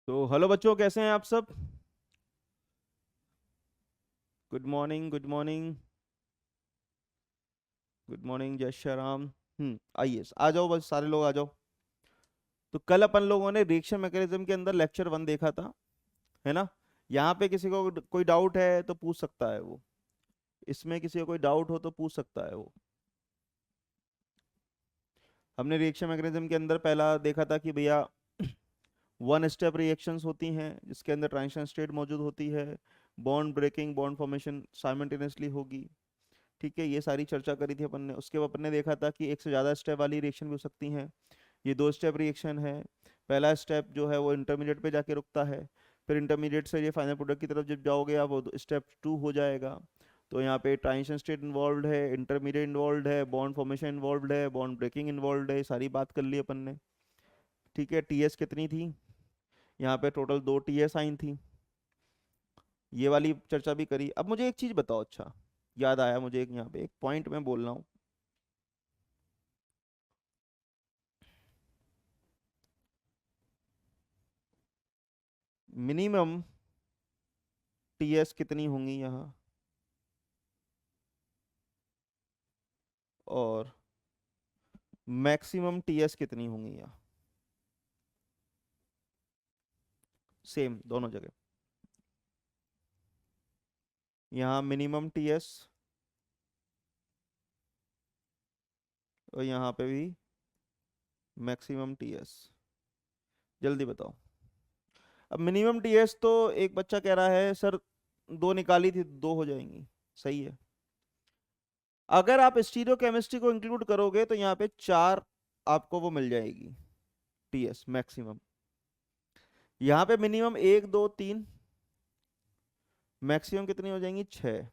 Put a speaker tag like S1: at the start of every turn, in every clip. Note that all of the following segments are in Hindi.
S1: तो हेलो बच्चों, कैसे हैं आप सब? Good morning, good morning, good morning, जय श्री राम। आइए आ जाओ, बस सारे लोग आ जाओ। तो कल अपन लोगों ने रिएक्शन मैकेनिज्म के अंदर लेक्चर 1 देखा था, है ना? यहाँ पे किसी को कोई डाउट है तो पूछ सकता है वो। इसमें किसी को कोई डाउट हो तो पूछ सकता है वो। हमने रिएक्शन मैकेनिज्म के अंदर पहला देखा था कि भैया वन स्टेप रिएक्शंस होती हैं जिसके अंदर ट्रांजिशन स्टेट मौजूद होती है। Bond breaking, bond formation simultaneously होगी। ठीक है, ये सारी चर्चा करी थी अपन ने। उसके बाद अपन ने देखा था कि एक से ज़्यादा स्टेप वाली रिएक्शन भी हो सकती हैं। ये 2 स्टेप रिएक्शन है। पहला स्टेप जो है वो इंटरमीडिएट पे जाके रुकता है। फिर इंटरमीडिएट से ये फाइनल प्रोडक्ट की तरफ जब जाओगे आप, वो स्टेप 2 हो जाएगा। तो यहाँ पे ट्रांजिशन स्टेट इन्वॉल्व है, इंटरमीडिएट इन्वॉल्व है, बॉन्ड फॉर्मेशन इन्वॉल्व है, बॉन्ड ब्रेकिंग इन्वॉल्व है। सारी बात कर ली अपन ने। ठीक है, टीएस कितनी थी? यहाँ पे टोटल 2 टीएस आई थी। ये वाली चर्चा भी करी। अब मुझे एक चीज़ बताओ। अच्छा, याद आया मुझे, एक यहाँ पे एक पॉइंट मैं बोल रहा हूँ। मिनिमम टीएस कितनी होंगी यहाँ, और मैक्सिमम टीएस कितनी होंगी यहाँ? सेम दोनों जगह। यहाँ मिनिमम टीएस और यहाँ पे भी मैक्सिमम टीएस। जल्दी बताओ। अब मिनिमम टीएस तो एक बच्चा कह रहा है सर, 2 निकाली थी, 2 हो जाएंगी। सही है। अगर आप स्टीरियो केमिस्ट्री को इंक्लूड करोगे तो यहाँ पे 4 आपको वो मिल जाएगी, टीएस मैक्सिमम। यहाँ पे मिनिमम 1 2 3, मैक्सिमम कितनी हो जाएंगी? 6,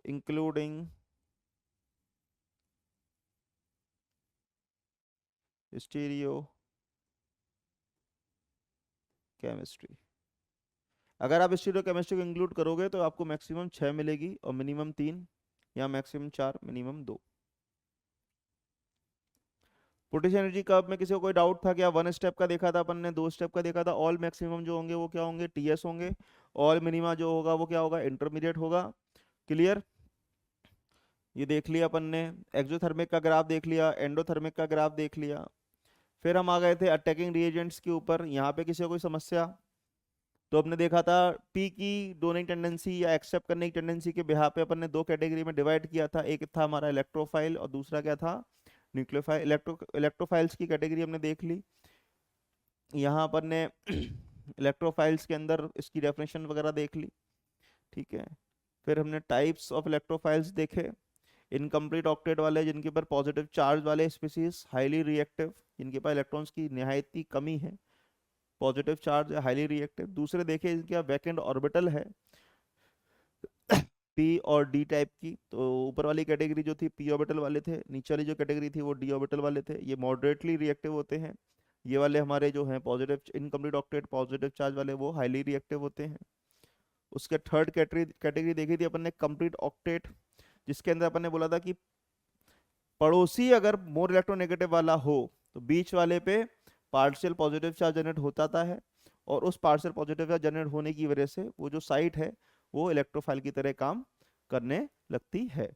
S1: इंक्लूडिंग स्टीरियो केमिस्ट्री। अगर आप स्टीरियो केमिस्ट्री को इंक्लूड करोगे तो आपको मैक्सिमम 6 मिलेगी और मिनिमम 3, या maximum 4, minimum 2। Potential energy curve में किसी को कोई डाउट था क्या? 1 स्टेप का देखा था अपन ने, 2 स्टेप का देखा था। ऑल मैक्सिमम जो होंगे वो क्या होंगे? टीएस होंगे। ऑल मिनिमा जो होगा वो क्या होगा? इंटरमीडिएट होगा। क्लियर? ये देख लिया अपन ने। एक्सोथर्मिक का ग्राफ देख लिया, एंडोथर्मिक का ग्राफ देख लिया। फिर हम आ गए थे अटैकिंग रिएजेंट्स के ऊपर। यहाँ पे किसी को कोई समस्या? तो हमने देखा था पी की डोनिंग टेंडेंसी या एक्सेप्ट करने की टेंडेंसी के बिहाफ पे अपन ने 2 कैटेगरी में डिवाइड किया था। एक था हमारा इलेक्ट्रोफाइल और दूसरा क्या था? न्यूक्लियोफाइल। इलेक्ट्रोफाइल्स की कैटेगरी हमने देख ली। यहाँ अपन ने इलेक्ट्रोफाइल्स के अंदर इसकी डेफिनेशन वगैरह देख ली। ठीक है। फिर हमने टाइप्स ऑफ इलेक्ट्रोफाइल्स देखे। इनकम्प्लीट ऑक्टेट वाले, जिनके ऊपर पॉजिटिव चार्ज वाले स्पीसीज, हाईली रिएक्टिव, जिनके पास इलेक्ट्रॉन्स की निहायती कमी है, पॉजिटिव चार्ज, हाईली रिएक्टिव। दूसरे देखे इनका वैकेंट ऑर्बिटल है, पी और डी टाइप की। तो ऊपर वाली कैटेगरी जो थी पी ऑर्बिटल वाले थे, नीचे वाली जो कैटेगरी थी वो डी ऑर्बिटल वाले थे। ये मॉडरेटली रिएक्टिव होते हैं। ये वाले हमारे जो हैं positive incomplete octet positive charge वाले, वो हाईली रिएक्टिव होते हैं। उसके थर्ड कैटेगरी कैटेगरी देखी थी अपन ने, कंप्लीट ऑक्टेट, जिसके अंदर अपन ने बोला था कि पड़ोसी अगर मोर इलेक्ट्रोनेगेटिव वाला हो तो बीच वाले पे पार्शियल पॉजिटिव चार्ज जनरेट होता था है, और उस पार्शियल पॉजिटिव चार्ज जनरेट होने की वजह से वो जो साइट है वो इलेक्ट्रोफाइल की तरह काम करने लगती है।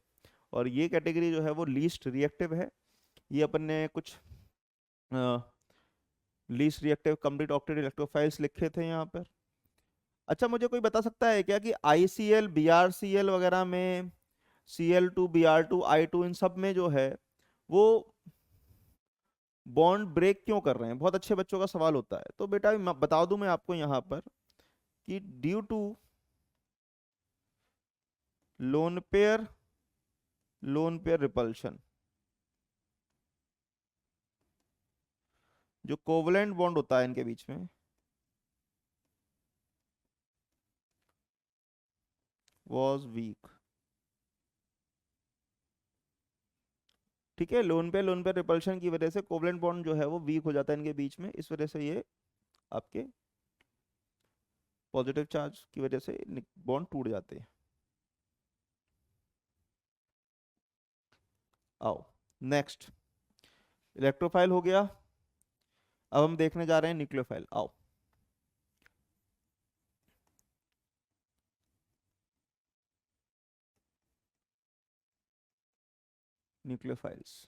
S1: और ये कैटेगरी जो है वो लीस्ट रिएक्टिव है। ये अपन ने कुछ least reactive complete octet electrophiles लिखे थे यहाँ पर। अच्छा, मुझे कोई बता सकता है क्या कि ICl BrCl वगैरह में, Cl2 Br2 I2, इन सब में जो है वो बॉन्ड ब्रेक क्यों कर रहे हैं? बहुत अच्छे बच्चों का सवाल होता है। तो बेटा बता दूं मैं आपको यहाँ पर कि due to lone pair repulsion, जो कोवलेंट बॉन्ड होता है इनके बीच में, वाज वीक। ठीक है, लोन पेयर रिपल्शन की वजह से कोवलेंट बॉन्ड जो है वो वीक हो जाता है इनके बीच में। इस वजह से ये आपके पॉजिटिव चार्ज की वजह से बॉन्ड टूट जाते हैं। आओ नेक्स्ट। इलेक्ट्रोफाइल हो गया। अब हम देखने जा रहे हैं न्यूक्लियोफाइल, आओ। न्यूक्लियोफाइल्स।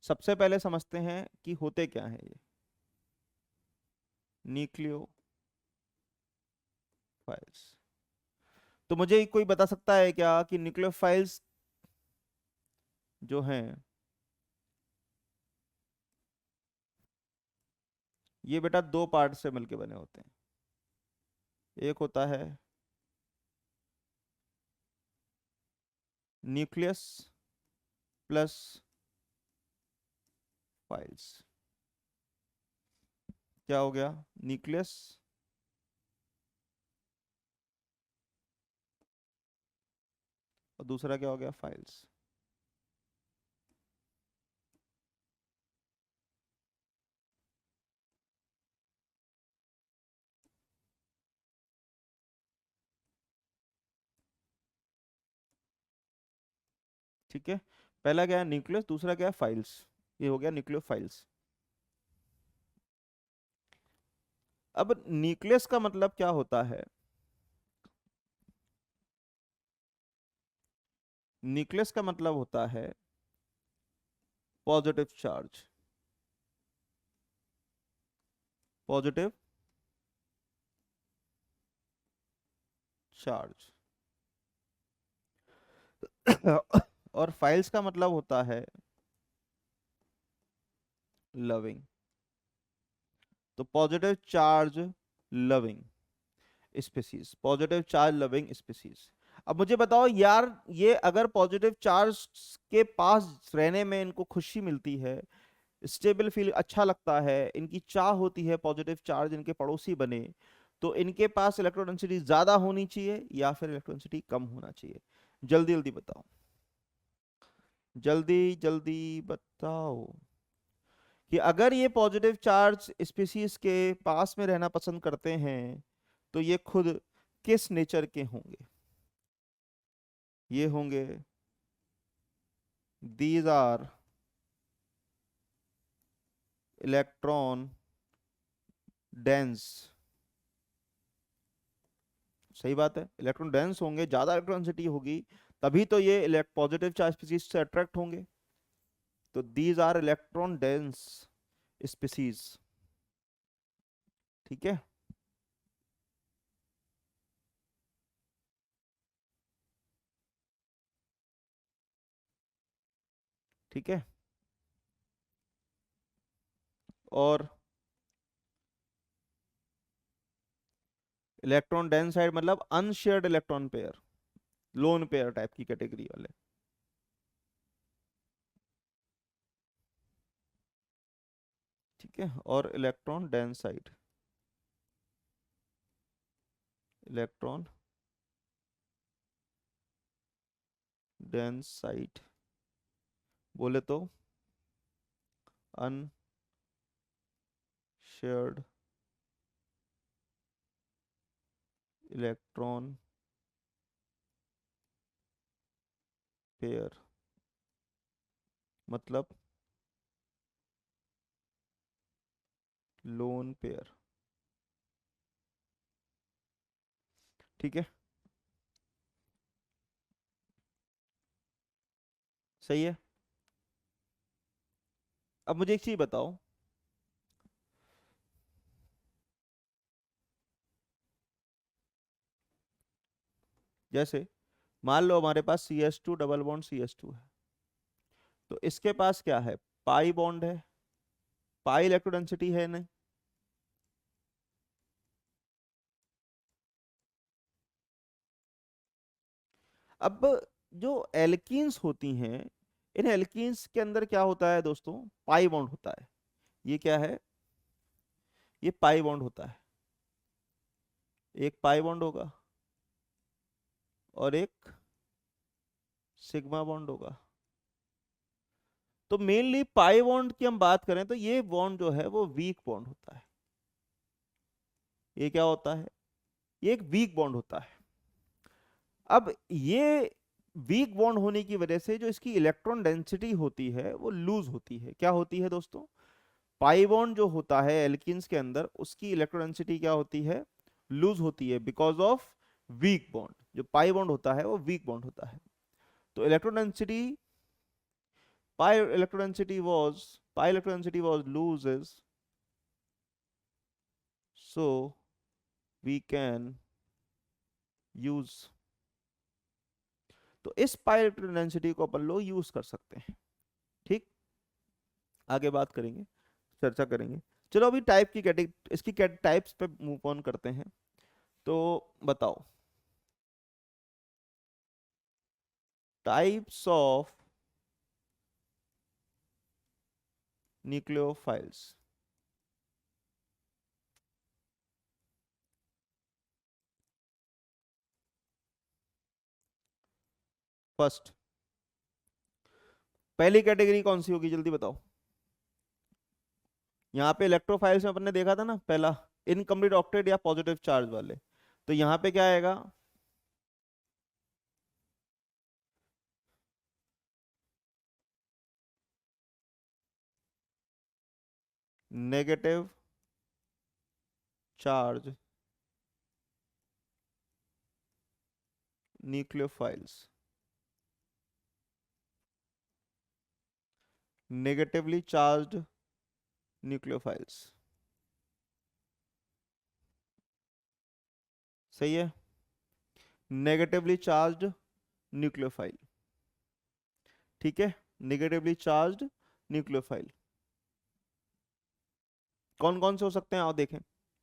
S1: सबसे पहले समझते हैं कि होते क्या है ये न्यूक्लियोफाइल्स। तो मुझे कोई बता सकता है क्या कि न्यूक्लियोफाइल्स जो हैं ये बेटा दो पार्ट से मिलके बने होते हैं। एक होता है न्यूक्लियस प्लस फाइल्स। क्या हो गया? न्यूक्लियस और दूसरा क्या हो गया? फाइल्स। ठीक है, पहला क्या है? न्यूक्लियस, दूसरा क्या है? फाइल्स। ये हो गया न्यूक्लियोफाइल्स। अब न्यूक्लियस का मतलब क्या होता है? न्यूक्लियस का मतलब होता है पॉजिटिव चार्ज। Positive charge. और फाइल्स का मतलब होता है लविंग। तो positive charge loving species, positive charge loving species. अब मुझे बताओ यार, ये अगर पॉजिटिव चार्ज के पास रहने में इनको खुशी मिलती है, स्टेबल फील अच्छा लगता है, इनकी चाह होती है पॉजिटिव चार्ज इनके पड़ोसी बने, तो इनके पास इलेक्ट्रॉन डेंसिटी ज्यादा होनी चाहिए या फिर इलेक्ट्रॉन डेंसिटी कम होना चाहिए? जल्दी जल्दी बताओ, जल्दी जल्दी बताओ कि अगर ये पॉजिटिव चार्ज स्पीसीज के पास में रहना पसंद करते हैं तो ये खुद किस नेचर के होंगे? ये होंगे दीज आर इलेक्ट्रॉन डेंस। सही बात है, इलेक्ट्रॉन डेंस होंगे, ज्यादा इलेक्ट्रॉन डेंसिटी होगी, तभी तो ये पॉजिटिव चार्ज स्पीसीज से अट्रैक्ट होंगे। तो these are electron dense species. ठीक है, ठीक है। और इलेक्ट्रॉन डेंस साइड मतलब unshared electron pair, lone pair type की कैटेगरी वाले। ठीक है, और electron dense side, electron dense side बोले तो अनशेयर्ड इलेक्ट्रॉन पेयर मतलब लोन पेयर। ठीक है, सही है। अब मुझे एक चीज बताओ, जैसे मान लो हमारे पास CS2 डबल बॉन्ड CS2 है, तो इसके पास क्या है? पाई बॉन्ड है, पाई इलेक्ट्रोडेंसिटी है नहीं। अब जो एल्कीन्स होती हैं, इन एल्कीन्स के अंदर क्या होता है दोस्तों? पाई बॉन्ड होता है। ये क्या है? ये पाई बॉन्ड होता है। एक पाई बॉन्ड होगा और एक सिग्मा बॉन्ड होगा। तो मेनली पाई बॉन्ड की हम बात करें तो ये बॉन्ड जो है वो वीक बॉन्ड होता है। ये क्या होता है? ये एक वीक बॉन्ड होता है। अब ये वीक बॉन्ड होने की वजह से जो इसकी इलेक्ट्रॉन डेंसिटी होती है वो लूज होती है। क्या होती है दोस्तों? पाई बॉन्ड जो होता है एल्किन्स के अंदर, उसकी इलेक्ट्रॉन डेंसिटी क्या होती है? लूज होती है, बिकॉज ऑफ वीक बॉन्ड। जो पाई बॉन्ड होता है वो वीक बॉन्ड होता है। तो electron density, pi electron density was loses, so we can use, तो इस पाई इलेक्ट्रॉन डेंसिटी को अपन लोग यूज कर सकते हैं। ठीक, आगे बात करेंगे, चर्चा करेंगे। चलो अभी टाइप की कैटेगरी, इसकी टाइप्स पे मूव ऑन करते हैं। तो बताओ, टाइप्स ऑफ न्यूक्लियोफाइल्स। फर्स्ट, पहली कैटेगरी कौन सी होगी, जल्दी बताओ। यहाँ पे इलेक्ट्रोफाइल्स में अपन ने देखा था ना, पहला इनकम्प्लीट ऑक्टेट या पॉजिटिव चार्ज वाले। तो यहाँ पे क्या आएगा? Negative charge nucleophiles, negatively charged nucleophiles. सही है, नेगेटिवली चार्ज्ड न्यूक्लियोफाइल। ठीक है, नेगेटिवली चार्ज्ड न्यूक्लियोफाइल कौन कौन से हो सकते हैं, आओ देखें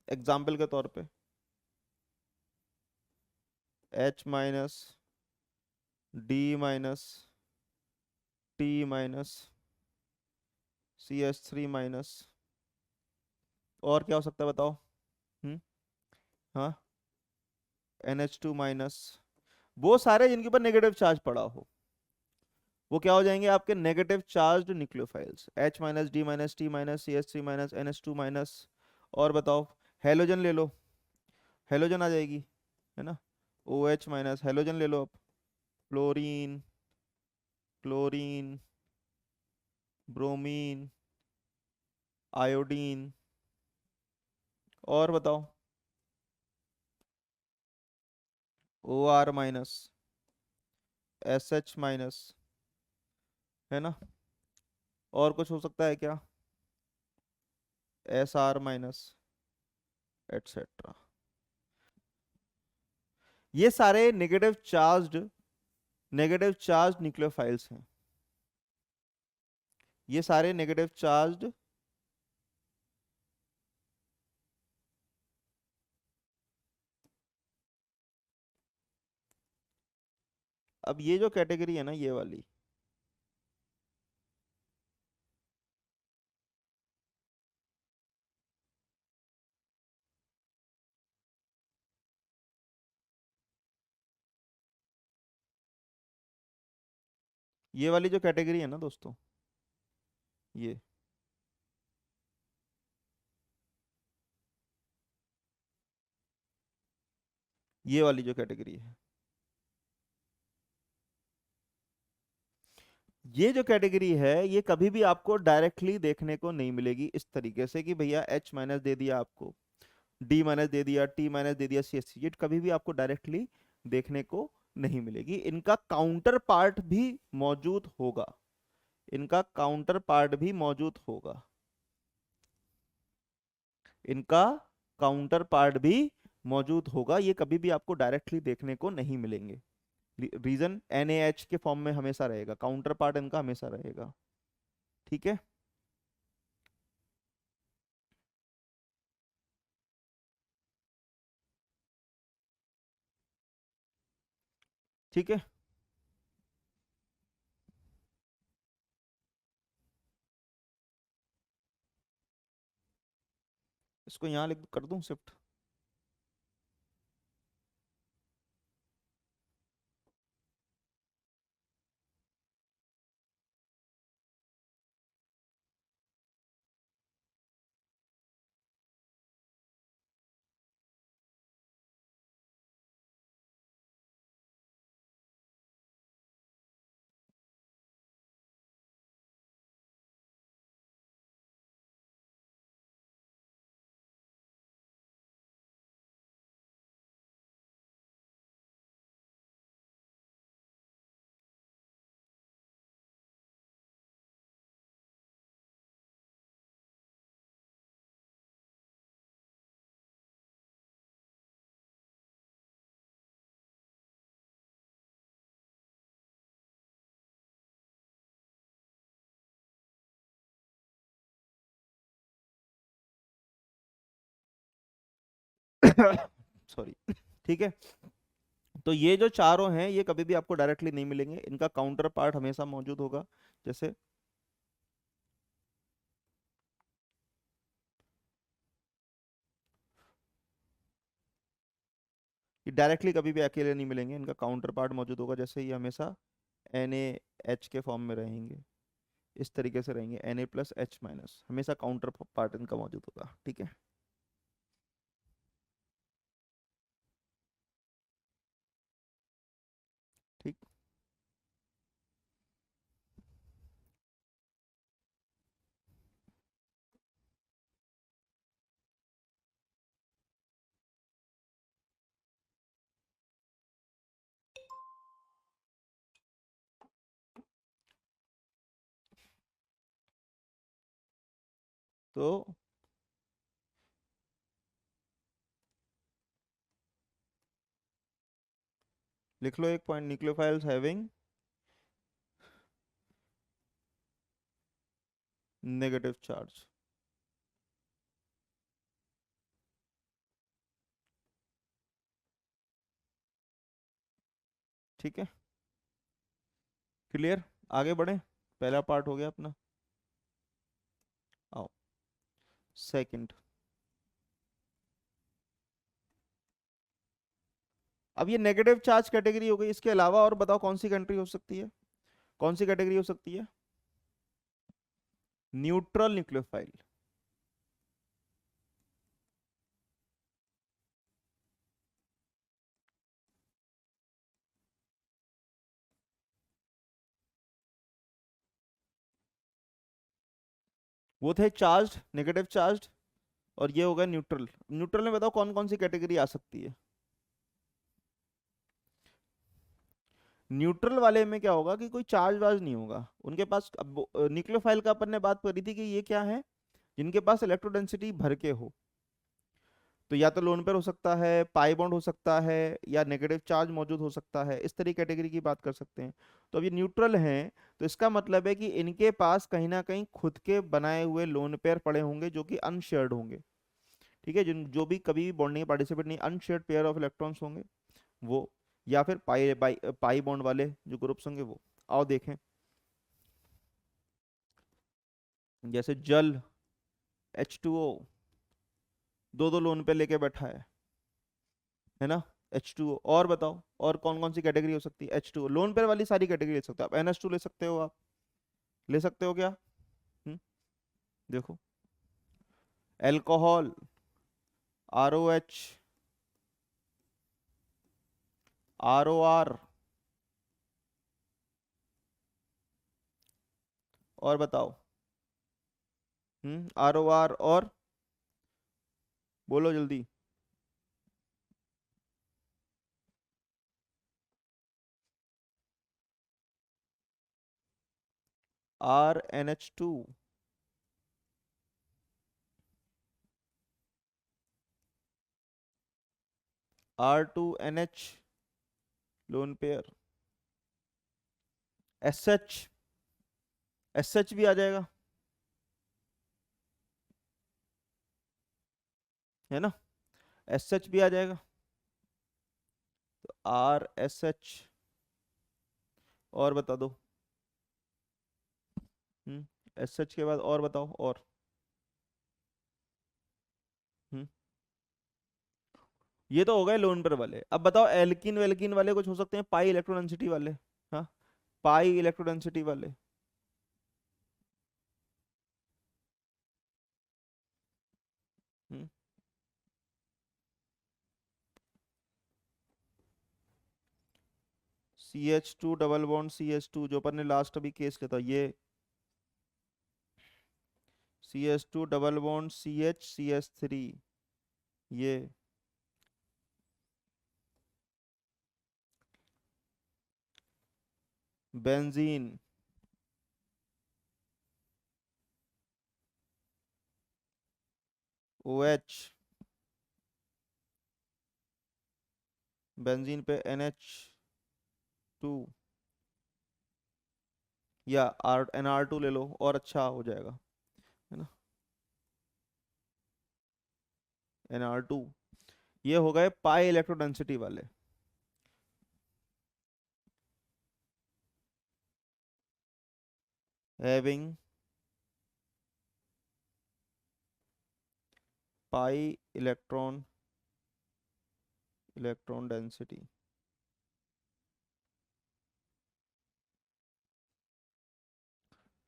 S1: एग्जाम्पल के तौर पे। H-, D-, T-, CH3-, और क्या हो सकता है बताओ? हम्म, हाँ, NH2-। वो सारे जिनके ऊपर नेगेटिव चार्ज पड़ा हो वो क्या हो जाएंगे? आपके negative charged nucleophiles. H-, D-, T-, CH3-, NH2-। और बताओ, हेलोजन ले लो, हेलोजन आ जाएगी, है ना। OH-, हेलोजन ले लो अब, फ्लोरीन, क्लोरीन, ब्रोमीन, आयोडीन। और बताओ, OR-, SH-, है ना। और कुछ हो सकता है क्या? SR-, etcetera. ये सारे नेगेटिव चार्ज न्यूक्लियोफाइल्स हैं। ये सारे नेगेटिव चार्ज्ड, अब ये जो कैटेगरी है ना, ये वाली, ये वाली जो कैटेगरी है ना दोस्तों, ये ये वाली जो कैटेगरी है, ये जो कैटेगरी है, ये कभी भी आपको डायरेक्टली देखने को नहीं मिलेगी इस तरीके से कि भैया H- दे दिया आपको, D- दे दिया, T- दे दिया, CH3। ये कभी भी आपको डायरेक्टली देखने को नहीं मिलेगी। इनका काउंटर पार्ट भी मौजूद होगा, इनका काउंटर पार्ट भी मौजूद होगा, इनका काउंटर पार्ट भी मौजूद होगा। ये कभी भी आपको डायरेक्टली देखने को नहीं मिलेंगे। रीजन NaH के फॉर्म में हमेशा रहेगा, काउंटर पार्ट इनका हमेशा रहेगा। ठीक है, ठीक है। इसको यहाँ लिख कर दूं शिफ्ट। सॉरी। ठीक है, तो ये जो चारों हैं ये कभी भी आपको डायरेक्टली नहीं मिलेंगे, इनका काउंटर पार्ट हमेशा मौजूद होगा। जैसे ये डायरेक्टली कभी भी अकेले नहीं मिलेंगे, इनका काउंटर पार्ट मौजूद होगा। जैसे ये हमेशा NaH के फॉर्म में रहेंगे, इस तरीके से रहेंगे, Na+H-, हमेशा काउंटर पार्ट इनका मौजूद होगा। ठीक है, ठीक। तो लिख लो एक point, nucleophiles having negative charge. ठीक है, क्लियर। आगे बढ़े, पहला पार्ट हो गया अपना। आओ सेकंड। अब ये नेगेटिव चार्ज कैटेगरी हो गई, इसके अलावा और बताओ कौन सी कंट्री हो सकती है, कौन सी कैटेगरी हो सकती है? Neutral nucleophile. वो थे चार्ज, नेगेटिव चार्ज, और ये होगा न्यूट्रल। न्यूट्रल में बताओ कौन कौन सी कैटेगरी आ सकती है? न्यूट्रल वाले में क्या होगा कि कोई चार्ज वार्ज नहीं होगा उनके पास। अब न्यूक्लियोफाइल का अपन ने बात करी थी कि ये क्या है, जिनके पास इलेक्ट्रोडेंसिटी भर के हो। तो या तो लोन पेयर हो सकता है, पाई बॉन्ड हो सकता है, या नेगेटिव चार्ज मौजूद हो सकता है, इस तरह कैटेगरी की बात कर सकते हैं। तो अब ये न्यूट्रल हैं, तो इसका मतलब है कि इनके पास कहीं ना कहीं खुद के बनाए हुए लोन पेयर पड़े होंगे जो कि अनशेयर्ड होंगे। ठीक है, जिन जो भी कभी भी बॉन्डिंग में पार्टिसिपेट नहीं, अनशेयर्ड पेयर ऑफ इलेक्ट्रॉन्स होंगे वो, या फिर पाई बॉन्ड वाले जो ग्रुप्स होंगे वो। आओ देखें, जैसे जल H2O दो दो लोन पे लेके बैठा है ना, H2O। और बताओ और कौन कौन सी कैटेगरी हो सकती है? H2O लोन पेयर वाली सारी कैटेगरी ले सकते हो आप। NH2 ले सकते हो आप, ले सकते हो क्या? देखो, एल्कोहल, ROH, ROR, और बताओ। ROR, और बोलो जल्दी। RNH2, R2NH lone pair, SH, SH भी आ जाएगा, है ना, SH भी आ जाएगा। तो RSH, और बता दो। SH के बाद और बताओ, और। हम्म ये तो हो गए लोन पेयर वाले। अब बताओ एल्किन वेल्किन वाले कुछ हो सकते हैं, पाई इलेक्ट्रोडेंसिटी वाले। हाँ, पाई इलेक्ट्रोडेंसिटी वाले। हम्म CH2 डबल बॉन्ड CH2, जो अपन ने लास्ट अभी केस लिया था ये, CH2 डबल बॉन्ड CH ये, बेंजीन, OH, बेंजीन पे NH2, या NR2 ले लो और अच्छा हो जाएगा, है ना, NR2। ये हो गए पाई इलेक्ट्रोडेंसिटी वाले। Having pi electron density.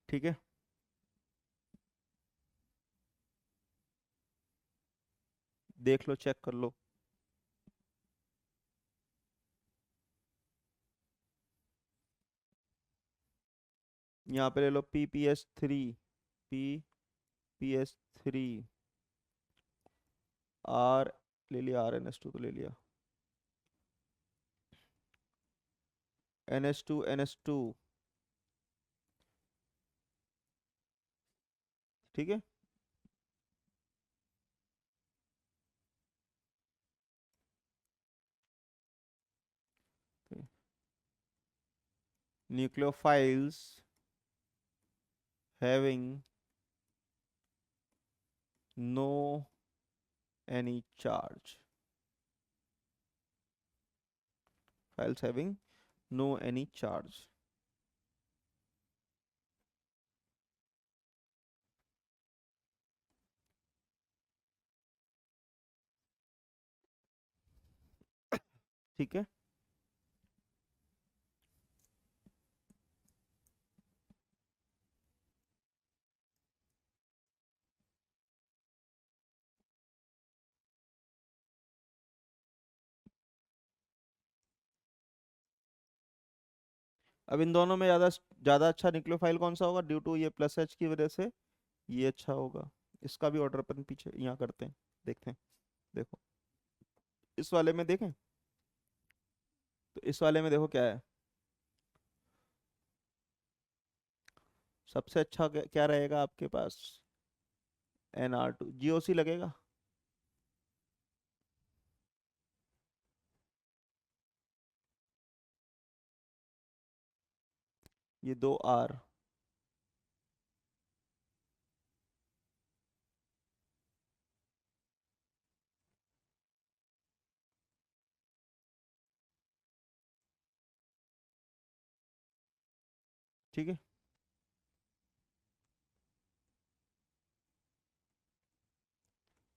S1: ठीक है, देख लो, चेक कर लो। यहाँ पे ले लो PPS3, PPS3 आर, ले लिया RnS2 तो ले लिया, NH2 ठीक है। Nucleophiles having no any charge, files having no any charge. ठीक है, अब इन दोनों में ज्यादा ज्यादा अच्छा न्यूक्लियोफाइल कौन सा होगा, ड्यू टू ये प्लस एच की वजह से ये अच्छा होगा। इसका भी ऑर्डर अपन पीछे यहाँ करते हैं, देखते हैं। देखो इस वाले में देखें, तो इस वाले में देखो क्या है, सबसे अच्छा क्या क्या रहेगा आपके पास, NR2 GOC लगेगा। ये दो R, ठीक है,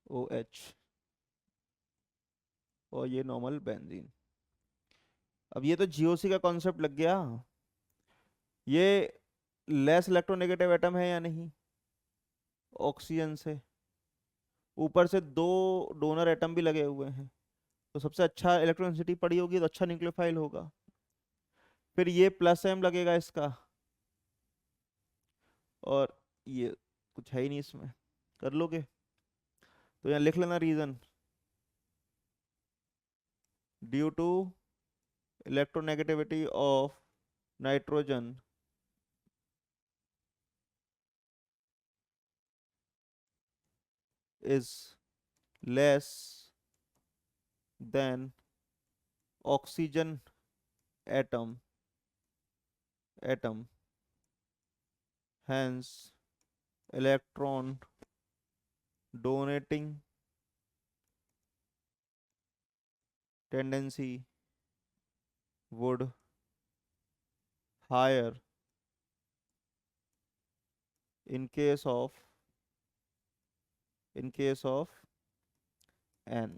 S1: OH, और ये नॉर्मल बेंजीन। अब ये तो GOC का कॉन्सेप्ट लग गया। ये लेस इलेक्ट्रोनेगेटिव एटम है या नहीं, ऑक्सीजन से, ऊपर से दो डोनर एटम भी लगे हुए हैं, तो सबसे अच्छा इलेक्ट्रोनेसिटी पड़ी होगी तो अच्छा न्यूक्लियोफाइल होगा। फिर ये प्लस M लगेगा इसका, और ये कुछ है ही नहीं इसमें, कर लोगे तो यहाँ लिख लेना reason, due to electronegativity of nitrogen is less than oxygen atom, hence electron donating tendency would higher in case of N।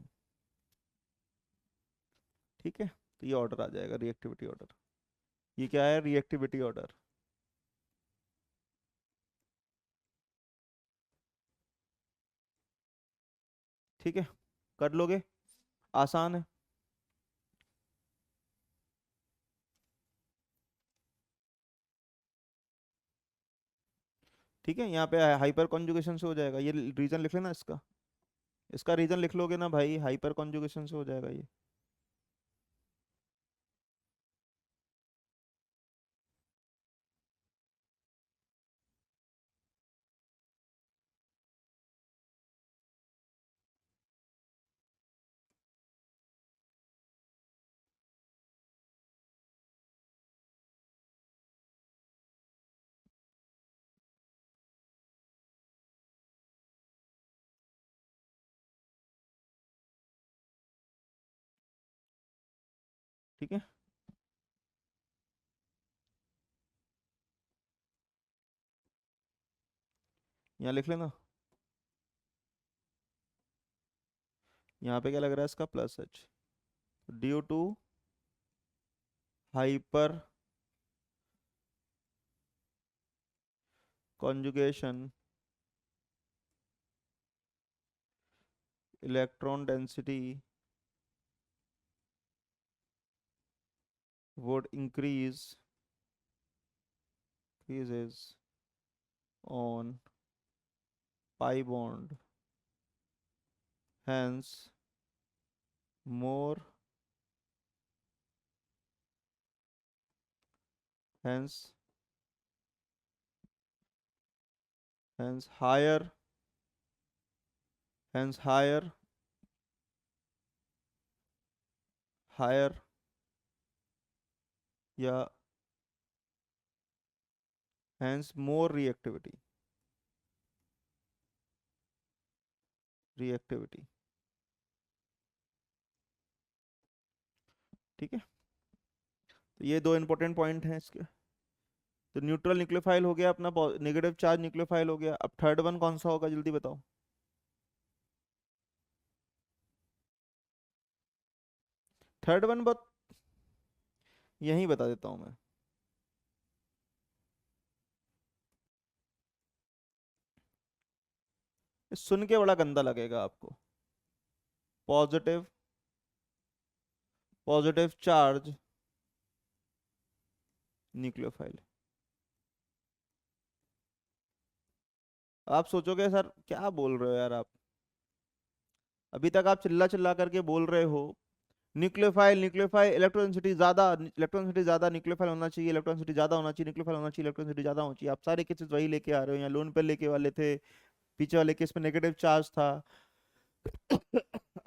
S1: ठीक है, तो ये ऑर्डर आ जाएगा रिएक्टिविटी ऑर्डर। ये क्या है, रिएक्टिविटी ऑर्डर। ठीक है, कर लोगे, आसान है। ठीक है, यहाँ पे हाइपर कॉन्जुगेशन से हो जाएगा, ये रीजन लिख लेना इसका, इसका रीजन लिख लोगे ना भाई, हाइपर कॉन्जुगेशन से हो जाएगा ये। ठीक है, यहाँ लिख लेना। यहाँ पे क्या लग रहा है इसका, plus H, due to hyper conjugation electron density would increases on pi bond, hence more hence hence higher hence higher या hence more reactivity। ठीक है, तो ये दो इंपॉर्टेंट पॉइंट हैं इसके। तो न्यूट्रल न्यूक्लियोफाइल हो गया अपना, नेगेटिव चार्ज न्यूक्लियोफाइल हो गया। अब थर्ड वन कौन सा होगा, जल्दी बताओ। थर्ड वन यही बता देता हूं मैं। सुन के बड़ा गंदा लगेगा आपको। Positive charge nucleophile. आप सोचोगे सर क्या बोल रहे हो यार आप, अभी तक आप चिल्ला चिल्ला करके बोल रहे हो न्यूक्लियोफाइल इलेक्ट्रॉनिसिटी ज्यादा न्यूक्लियोफाइल होना चाहिए, इलेक्ट्रॉनिसिटी ज्यादा होना चाहिए, न्यूक्लियोफाइल होना चाहिए, इलेक्ट्रॉनिसिटी ज्यादा होनी चाहिए। आप सारे केसेस वही लेके आ रहे हो, यहाँ लोन पे लेके वाले थे, पीछे वाले केस में नेगेटिव चार्ज था।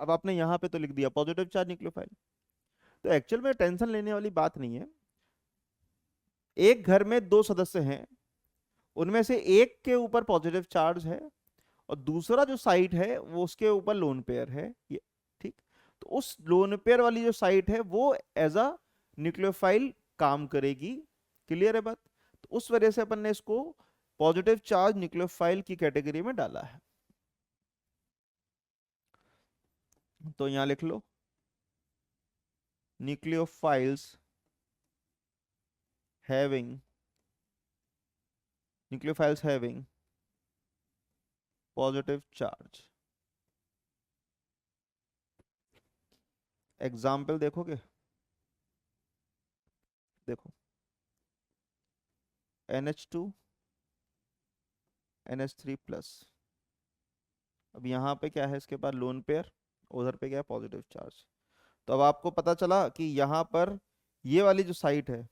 S1: अब आपने यहाँ पे तो लिख दिया पॉजिटिव चार्ज न्यूक्लियोफाइल। तो एक्चुअल में टेंशन लेने वाली बात नहीं है। एक घर में दो सदस्य हैं, उनमें से एक के ऊपर पॉजिटिव चार्ज है और दूसरा जो साइट है वो उसके ऊपर लोन पेयर है ये। ठीक, तो उस लोन पेयर वाली जो साइट है वो एज अ न्यूक्लियोफाइल काम करेगी। क्लियर है बात। तो उस वजह से अपन ने इसको पॉजिटिव चार्ज न्यूक्लियोफाइल की कैटेगरी में डाला है। तो यहां लिख लो nucleophiles having positive charge. Example देखोगे, देखो NH2 NH3+। अब यहाँ पे क्या है, इसके पास लोन पेयर, उधर पे क्या है पॉजिटिव चार्ज। तो अब आपको पता चला कि यहाँ पर ये वाली जो साइट है,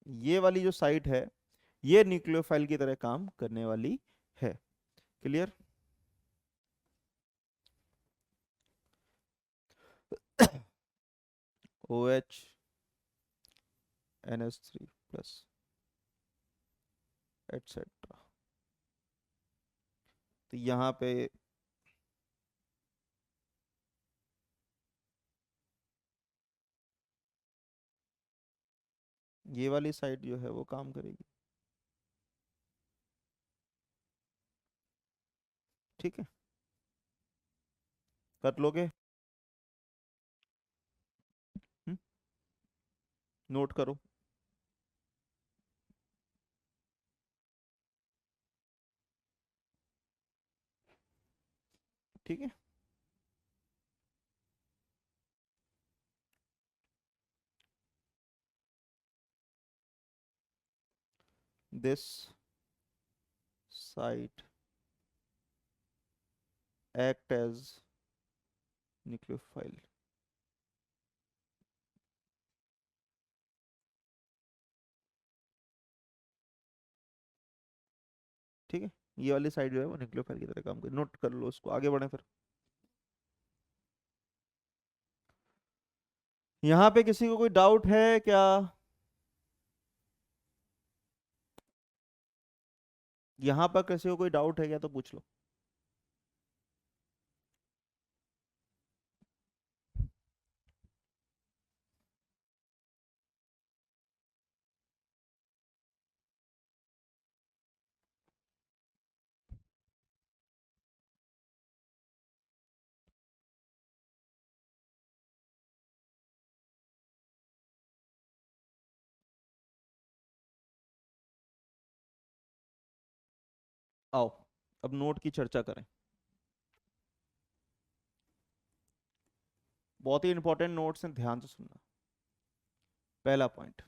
S1: ये वाली जो साइट है ये न्यूक्लियोफाइल की तरह काम करने वाली है। क्लियर। OH NH3+ etcetera. तो यहाँ पे ये वाली साइड जो है वो काम करेगी। ठीक है, कर लोगे। नोट करो। ठीक है, this site act as nucleophile. ठीक है, ये वाली साइड जो है वो न्यूक्लियोफाइल की तरह काम करे। नोट कर लो उसको, आगे बढ़े फिर। यहाँ पे किसी को कोई डाउट है क्या? यहाँ पर किसी को कोई डाउट है क्या तो पूछ लो। अब नोट की चर्चा करें। बहुत ही इंपॉर्टेंट नोट्स हैं, ध्यान से सुनना। पहला पॉइंट,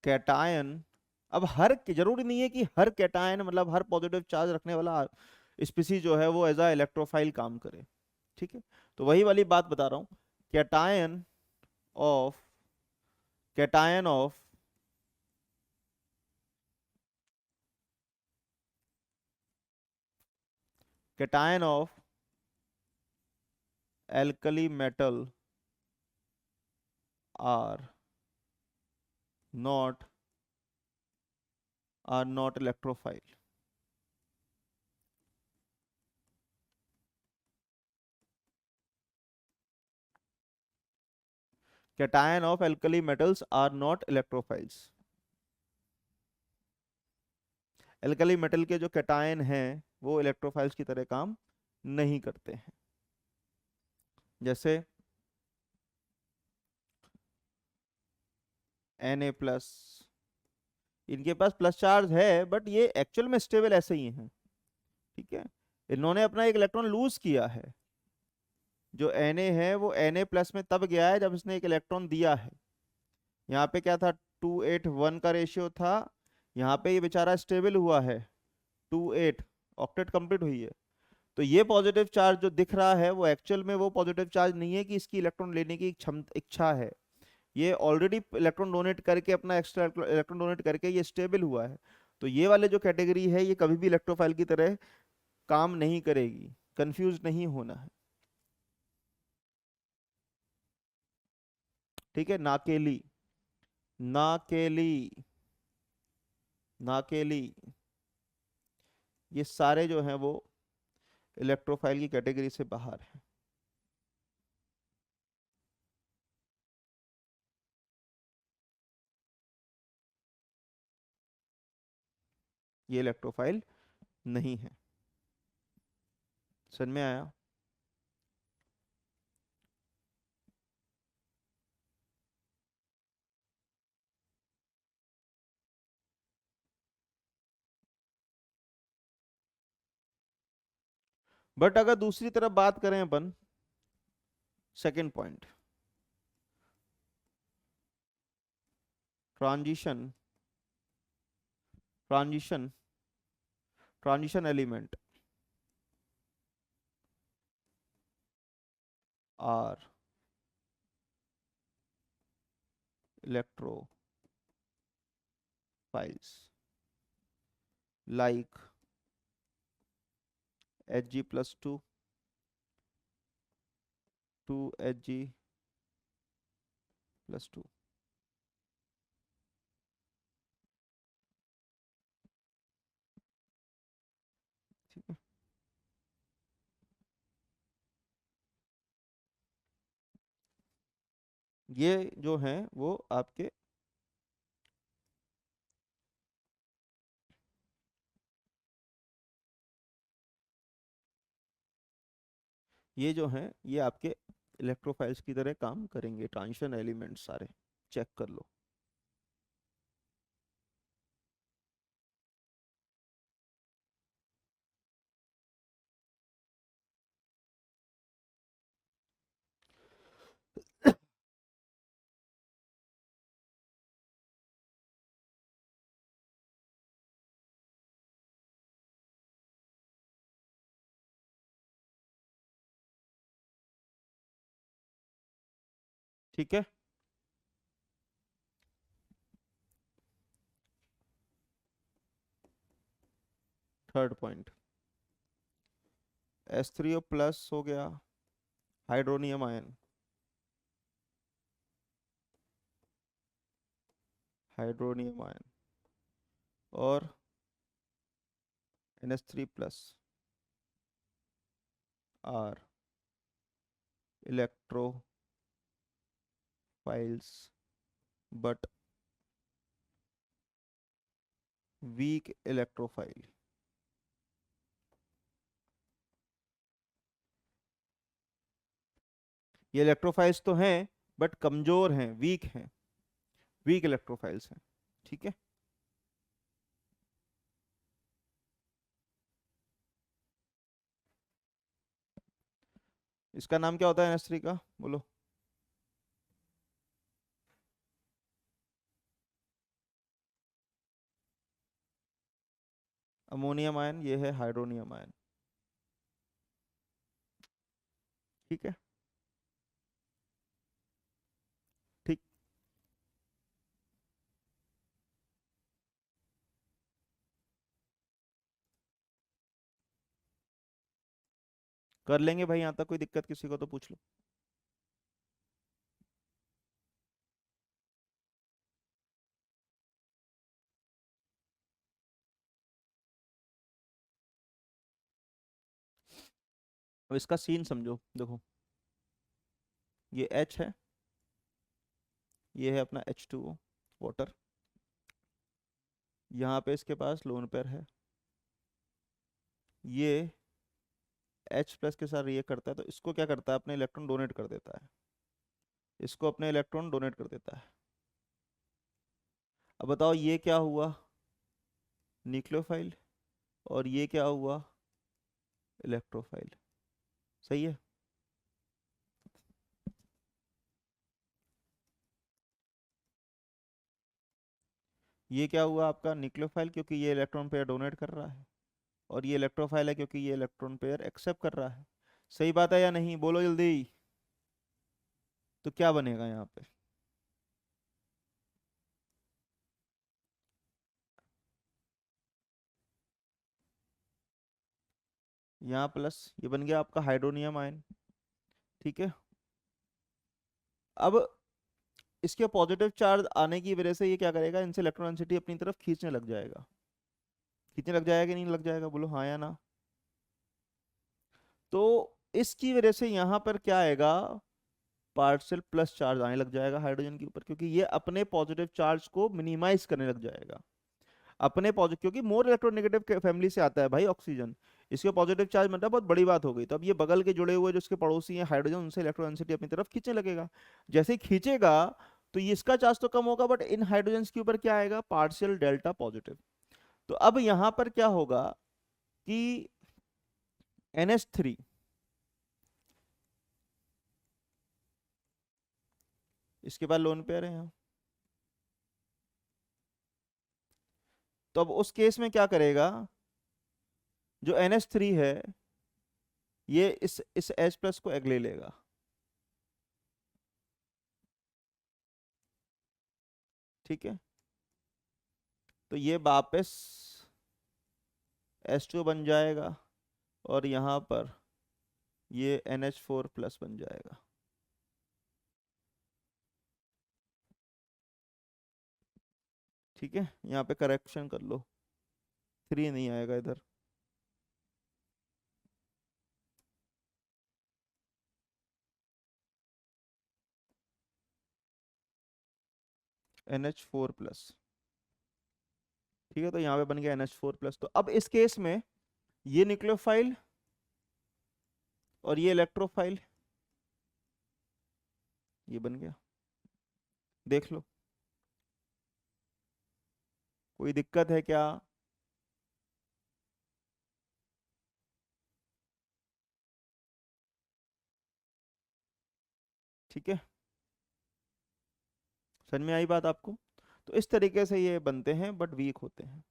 S1: कैटायन। अब जरूरी नहीं है कि हर कैटायन मतलब हर पॉजिटिव चार्ज रखने वाला स्पीसीज जो है वो एज अ इलेक्ट्रोफाइल काम करे। ठीक है, तो वही वाली बात बता रहा हूँ। Cation of cation of cation of alkali metal are not electrophile. Cation of alkali metals are not electrophiles. Alkali metal के जो कैटायन हैं वो इलेक्ट्रोफाइल्स की तरह काम नहीं करते हैं। जैसे Na+, इनके पास प्लस चार्ज है बट ये एक्चुअल में स्टेबल ऐसे ही हैं। ठीक है, इन्होंने अपना एक इलेक्ट्रॉन लूज किया है। जो Na है वो Na+ में तब गया है जब इसने एक इलेक्ट्रॉन दिया है। यहाँ पे क्या था, 281 का रेशियो था। यहाँ पे ये बेचारा स्टेबल हुआ है, 28 ऑक्टेट कंप्लीट हुई है। तो ये पॉजिटिव चार्ज जो दिख रहा है वो एक्चुअल में वो पॉजिटिव चार्ज नहीं है कि इसकी इलेक्ट्रॉन लेने की इच्छा है। ये ऑलरेडी इलेक्ट्रॉन डोनेट करके अपना एक्स्ट्रा इलेक्ट्रॉन डोनेट करके ये स्टेबल हुआ है। तो ये वाले जो कैटेगरी है ये कभी भी इलेक्ट्रोफाइल की तरह काम नहीं करेगी, कंफ्यूज नहीं होना है। ठीक है, नाकेली, नाकेली, नाकेली, ये सारे जो हैं वो इलेक्ट्रोफाइल की कैटेगरी से बाहर है। ये इलेक्ट्रोफाइल नहीं है। समझ में आया? बट अगर दूसरी तरफ बात करें अपन, second point, transition transition transition element are electrophiles like Hg+2 2Hg+2। ठीक है, ये जो हैं वो आपके ये जो हैं ये आपके इलेक्ट्रोफाइल्स की तरह काम करेंगे, ट्रांजिशन एलिमेंट सारे। चेक कर लो। ठीक है, थर्ड पॉइंट, H3O+ हो गया, हाइड्रोनियम आयन, हाइड्रोनियम आयन और NH3+ are electrophiles but weak electrophile. ये इलेक्ट्रोफाइल्स तो हैं बट कमजोर हैं, वीक हैं। वीक इलेक्ट्रोफाइल्स हैं। ठीक है, इसका नाम क्या होता है NH3 का, बोलो। अमोनियम आयन, ये है हाइड्रोनियम आयन। ठीक है, ठीक, कर लेंगे भाई, यहाँ तक कोई दिक्कत किसी को तो पूछ लो। अब इसका सीन समझो, देखो ये H है, ये है अपना H2O, वाटर। यहाँ पे इसके पास लोन पेयर है, ये H प्लस के साथ रिएक्ट करता है, तो इसको क्या करता है, अपने इलेक्ट्रॉन डोनेट कर देता है, इसको अपने इलेक्ट्रॉन डोनेट कर देता है। अब बताओ ये क्या हुआ, न्यूक्लियोफाइल, और ये क्या हुआ, इलेक्ट्रोफाइल। सही है। ये क्या हुआ आपका, न्यूक्लियोफाइल, क्योंकि ये इलेक्ट्रॉन पेयर डोनेट कर रहा है, और ये इलेक्ट्रोफाइल है क्योंकि ये इलेक्ट्रॉन पेयर एक्सेप्ट कर रहा है। सही बात है या नहीं, बोलो जल्दी। तो क्या बनेगा यहाँ पे, यहाँ प्लस, ये बन गया आपका हाइड्रोनियम आयन। ठीक है, अब इसके पॉजिटिव चार्ज आने की वजह से ये क्या करेगा, इनसे इलेक्ट्रॉन डेंसिटी अपनी तरफ खींचने लग जाएगा। खींचने लग जाएगा कि नहीं लग जाएगा, बोलो हाँ या ना। तो इसकी वजह से यहाँ पर क्या आएगा, पार्शियल प्लस चार्ज आने लग जाएगा हाइड्रोजन के ऊपर, क्योंकि ये अपने पॉजिटिव चार्ज को मिनिमाइज करने लग जाएगा। अपने पॉजिटिव, क्योंकि मोर इलेक्ट्रोनेगेटिव फैमिली से आता है भाई ऑक्सीजन, इसके पॉजिटिव चार्ज मतलब बहुत बड़ी बात हो गई। तो अब ये बगल के जुड़े हुए जो इसके पड़ोसी हैं हाइड्रोजन, उनसे इलेक्ट्रॉन डेंसिटी अपनी तरफ खींचने लगेगा। जैसे ही खींचेगा तो ये इसका चार्ज तो कम होगा, बट इन हाइड्रोजन के ऊपर क्या आएगा, पार्शियल डेल्टा पॉजिटिव। तो अब यहां पर क्या होगा कि NH3, इसके बाद लोन पेयर है यहाँ, तो अब उस केस में क्या करेगा, जो NH3 है ये इस H प्लस को अगले लेगा। ठीक है, तो ये वापस H2 बन जाएगा, और यहाँ पर ये NH4 प्लस बन जाएगा। ठीक है, यहाँ पे करेक्शन कर लो, 3 नहीं आएगा इधर। NH4 plus. ठीक है, तो यहाँ पे बन गया NH4 प्लस। तो अब इस केस में ये न्यूक्लियोफाइल और ये इलेक्ट्रोफाइल, ये बन गया, देख लो कोई दिक्कत है क्या। ठीक है, समझ में आई बात आपको। तो इस तरीके से ये बनते हैं बट वीक होते हैं।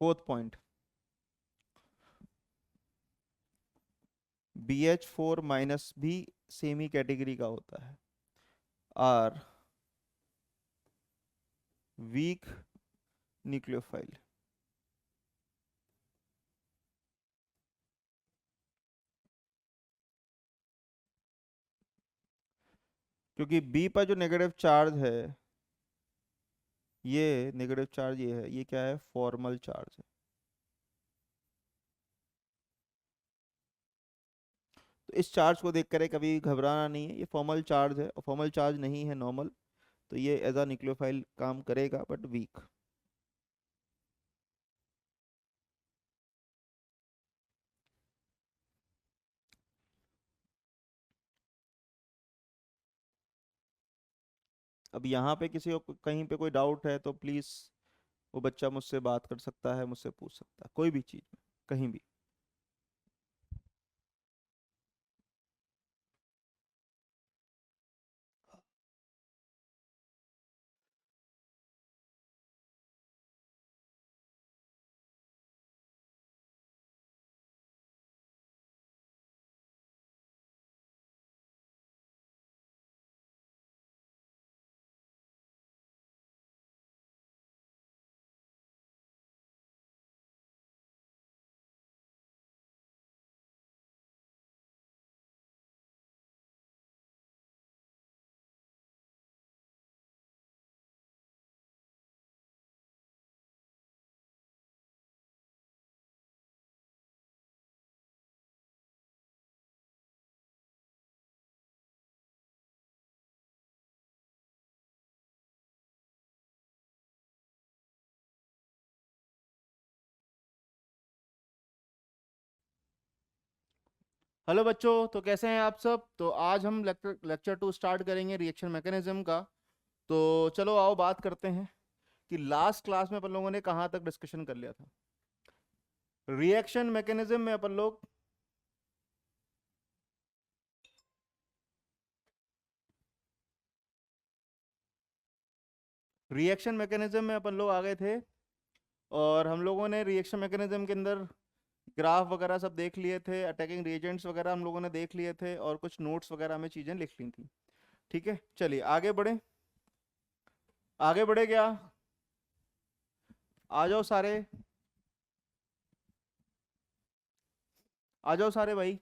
S1: फोर्थ पॉइंट, BH4 माइनस भी सेम ही कैटेगरी का होता है, आर वीक न्यूक्लियोफाइल। क्योंकि बी पर जो नेगेटिव चार्ज है, ये नेगेटिव चार्ज ये है, ये क्या है, फॉर्मल चार्ज है। तो इस चार्ज को देख कर कभी घबराना नहीं है, ये फॉर्मल चार्ज है, और फॉर्मल चार्ज नहीं है नॉर्मल, तो ये एज अ न्यूक्लियोफाइल काम करेगा बट वीक। अब यहाँ पे किसी को कहीं पे कोई डाउट है तो प्लीज वो बच्चा मुझसे बात कर सकता है, मुझसे पूछ सकता है कोई भी चीज में, कहीं भी। हेलो बच्चों, तो कैसे हैं आप सब? तो आज हम लेक्चर 2 स्टार्ट करेंगे रिएक्शन मैकेनिज्म का। तो चलो आओ बात करते हैं कि लास्ट क्लास में अपन लोगों ने कहाँ तक डिस्कशन कर लिया था। रिएक्शन मैकेनिज्म में अपन लोग आ गए थे, और हम लोगों ने रिएक्शन मैकेनिज्म के अंदर ग्राफ वगैरह सब देख लिए थे, अटैकिंग रिएजेंट्स वगैरह हम लोगों ने देख लिए थे, और कुछ नोट्स वगैरह में चीज़ें लिख ली थी। ठीक है, चलिए आगे बढ़े। आगे बढ़े क्या? आ जाओ सारे, आ जाओ सारे भाई।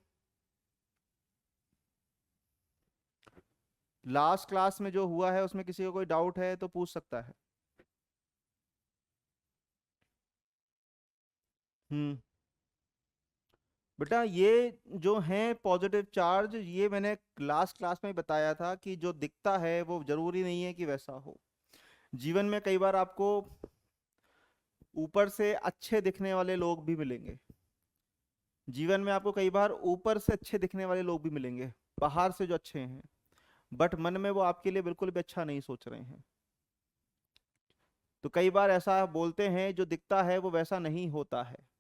S1: लास्ट क्लास में जो हुआ है उसमें किसी को कोई डाउट है तो पूछ सकता है। हम्म। बेटा ये जो है पॉजिटिव चार्ज, ये मैंने लास्ट क्लास में बताया था कि जो दिखता है वो जरूरी नहीं है कि वैसा हो। जीवन में कई बार आपको ऊपर से अच्छे दिखने वाले लोग भी मिलेंगे। जीवन में आपको कई बार ऊपर से अच्छे दिखने वाले लोग भी मिलेंगे, बाहर से जो अच्छे हैं, बट मन में वो आपके लिए बिल्कुल भी अच्छा नहीं सोच रहे हैं। तो कई बार ऐसा बोलते हैं जो दिखता है वो वैसा नहीं होता है।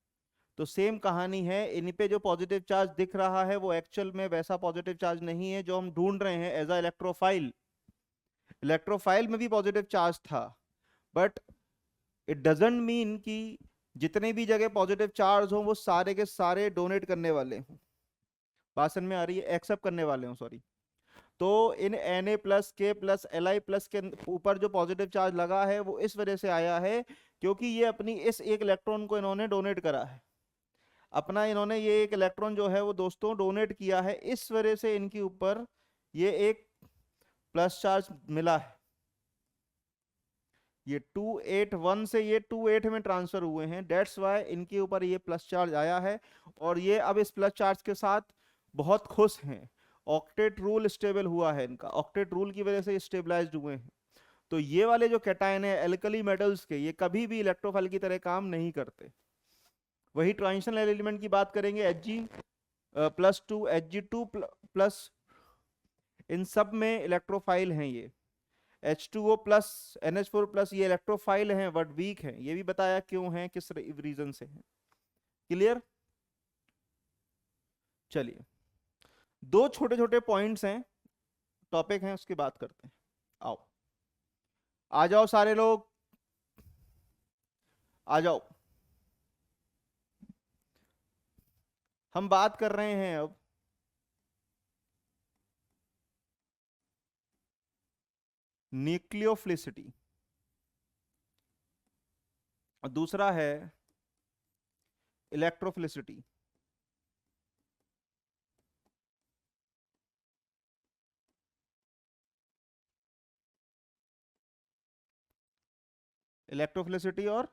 S1: तो सेम कहानी है, इन पे जो पॉजिटिव चार्ज दिख रहा है वो एक्चुअल में वैसा पॉजिटिव चार्ज नहीं है जो हम ढूंढ रहे हैं एज अ इलेक्ट्रोफाइल। इलेक्ट्रोफाइल में भी पॉजिटिव चार्ज था, बट इट डजेंट मीन कि जितने भी जगह पॉजिटिव चार्ज हो वो सारे के सारे डोनेट करने वाले हों। बात समझ में आ रही है? एक्सेप्ट करने वाले हों, सॉरी। तो इन Na+K+Li+ के ऊपर जो पॉजिटिव चार्ज लगा है वो इस वजह से आया है क्योंकि ये अपनी इस एक इलेक्ट्रॉन को इन्होंने डोनेट करा है। अपना इन्होंने ये एक इलेक्ट्रॉन जो है वो दोस्तों डोनेट किया है, इस वजह से इनके ऊपर ये एक प्लस चार्ज मिला है। ये 281 से ये 28 में ट्रांसफर हुए हैं, डेट्स वाई इनके ऊपर ये प्लस चार्ज आया है। और ये अब इस प्लस चार्ज के साथ बहुत खुश हैं। ऑक्टेट रूल स्टेबल हुआ है इनका, ऑक्टेट रूल की वजह से स्टेबलाइज्ड हुए हैं। तो ये वाले जो कैटायन है एल्कली मेटल्स के, ये कभी भी इलेक्ट्रोफाइल की तरह काम नहीं करते। वही ट्रांजिशनल एलिमेंट की बात करेंगे, Hg+2 Hg2+, इन सब में इलेक्ट्रोफाइल हैं ये। H2O+, NH4+, ये इलेक्ट्रोफाइल हैं बट वीक हैं, ये भी बताया क्यों हैं, किस रीजन से हैं। क्लियर? चलिए, दो छोटे छोटे पॉइंट्स हैं, टॉपिक हैं, उसकी बात करते हैं। आओ, आ जाओ सारे लोग, आ जाओ। हम बात कर रहे हैं अब न्यूक्लियोफिलिसिटी, और दूसरा है इलेक्ट्रोफिलिसिटी। इलेक्ट्रोफिलिसिटी और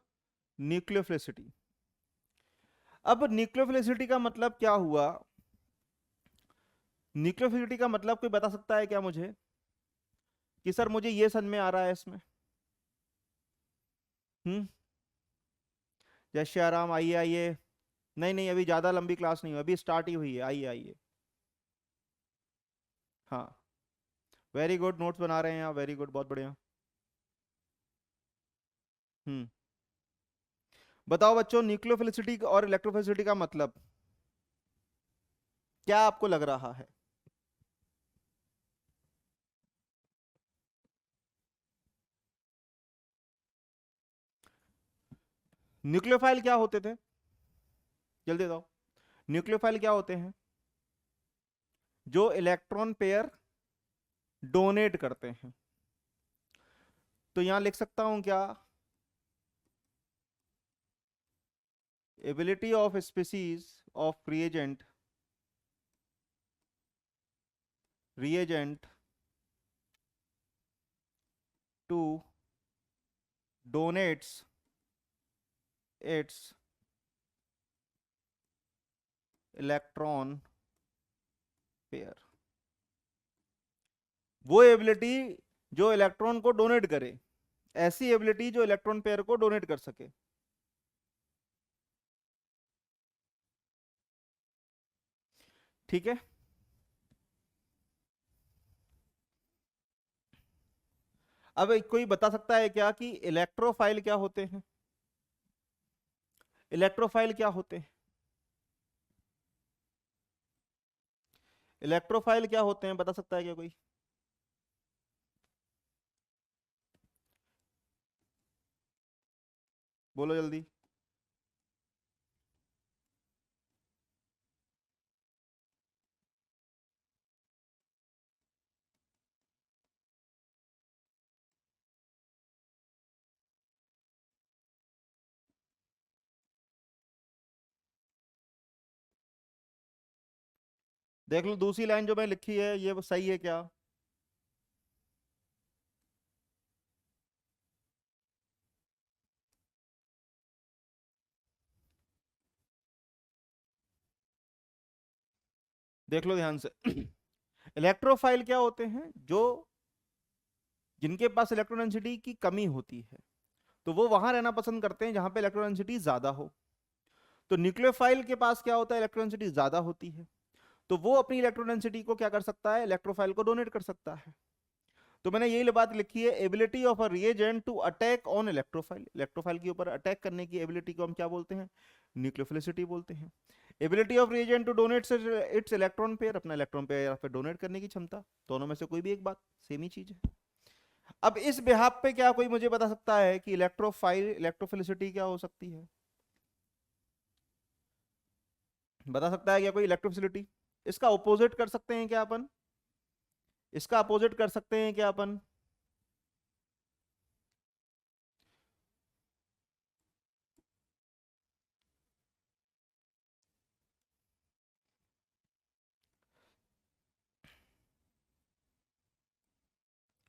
S1: न्यूक्लियोफिलिसिटी। अब न्यूक्लियोफिलिसिटी का मतलब क्या हुआ? न्यूक्लियोफिलिसिटी का मतलब कोई बता सकता है क्या मुझे कि सर मुझे ये समझ में आ रहा है इसमें? हम्म। जय श्री राम, आइए आइए। नहीं नहीं, अभी ज्यादा लंबी क्लास नहीं हुई, अभी स्टार्ट ही हुई है, आइए आइए। हाँ, वेरी गुड, नोट्स बना रहे हैं आप, वेरी गुड, बहुत बढ़िया। हम्म। बताओ बच्चों, न्यूक्लियोफिलिसिटी और इलेक्ट्रोफिलिसिटी का मतलब क्या आपको लग रहा है? न्यूक्लियोफाइल क्या होते थे? जल्दी बताओ। न्यूक्लियोफाइल क्या होते हैं? जो इलेक्ट्रॉन पेयर डोनेट करते हैं। तो यहां लिख सकता हूं क्या? Ability of species of reagent to donates its electron pair। वो एबिलिटी जो इलेक्ट्रॉन को डोनेट करे, ऐसी एबिलिटी जो इलेक्ट्रॉन पेयर को डोनेट कर सके। ठीक है। अब कोई बता सकता है क्या कि इलेक्ट्रोफाइल क्या होते हैं? इलेक्ट्रोफाइल क्या होते हैं? इलेक्ट्रोफाइल क्या होते हैं, बता सकता है क्या कोई? बोलो जल्दी। देख लो दूसरी लाइन जो मैं लिखी है, ये वो सही है क्या? देख लो ध्यान से। इलेक्ट्रोफाइल क्या होते हैं? जो जिनके पास इलेक्ट्रॉन डेंसिटी की कमी होती है, तो वो वहां रहना पसंद करते हैं जहां पे इलेक्ट्रॉन डेंसिटी ज्यादा हो। तो न्यूक्लियोफाइल के पास क्या होता है? इलेक्ट्रॉन डेंसिटी ज्यादा होती है। तो वो अपनी इलेक्ट्रॉन डेंसिटी को क्या कर सकता है? इलेक्ट्रोफाइल को डोनेट कर सकता है। तो मैंने यही बात लिखी है, ability of a reagent to attack on electrophile. Electrophile के ऊपर अटैक करने की एबिलिटी को हम क्या बोलते हैं? न्यूक्लियोफिलिसिटी बोलते हैं। Ability of reagent to donate its electron pair, अपना इलेक्ट्रॉन पेयर या फिर डोनेट करने की क्षमता। दोनों में से कोई भी एक बात, सेम ही चीज है। अब इस बिहाफ पे क्या कोई मुझे बता सकता है कि इलेक्ट्रोफाइल इलेक्ट्रोफिलिसिटी क्या हो सकती है? बता सकता है क्या कोई इलेक्ट्रोफिलिसिटी? इसका अपोजिट कर सकते हैं क्या अपन? इसका अपोजिट कर सकते हैं क्या अपन?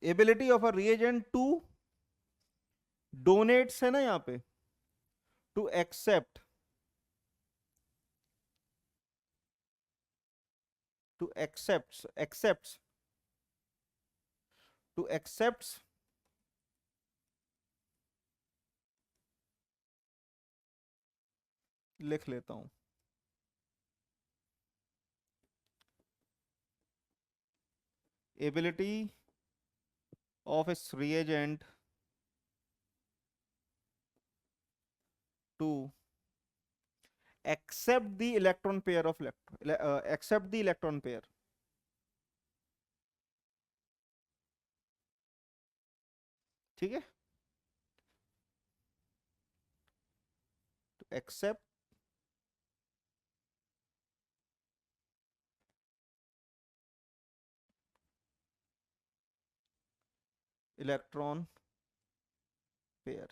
S1: Ability of a reagent to donates है ना यहाँ पे, टू एक्सेप्ट, टू एक्सेप्ट्स लिख लेता हूं। एबिलिटी ऑफ इस reagent to accept the electron pair of accept the electron pair. ठीक है। Accept electron pair.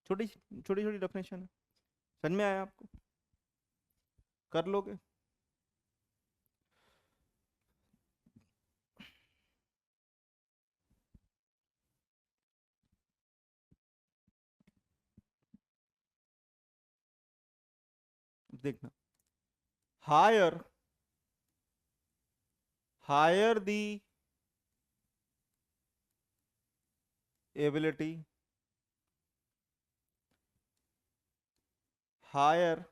S1: छोटी छोटी छोटी डेफिनेशन है, समझ में आया आपको? कर लोगे? देखना, higher higher the ability, higher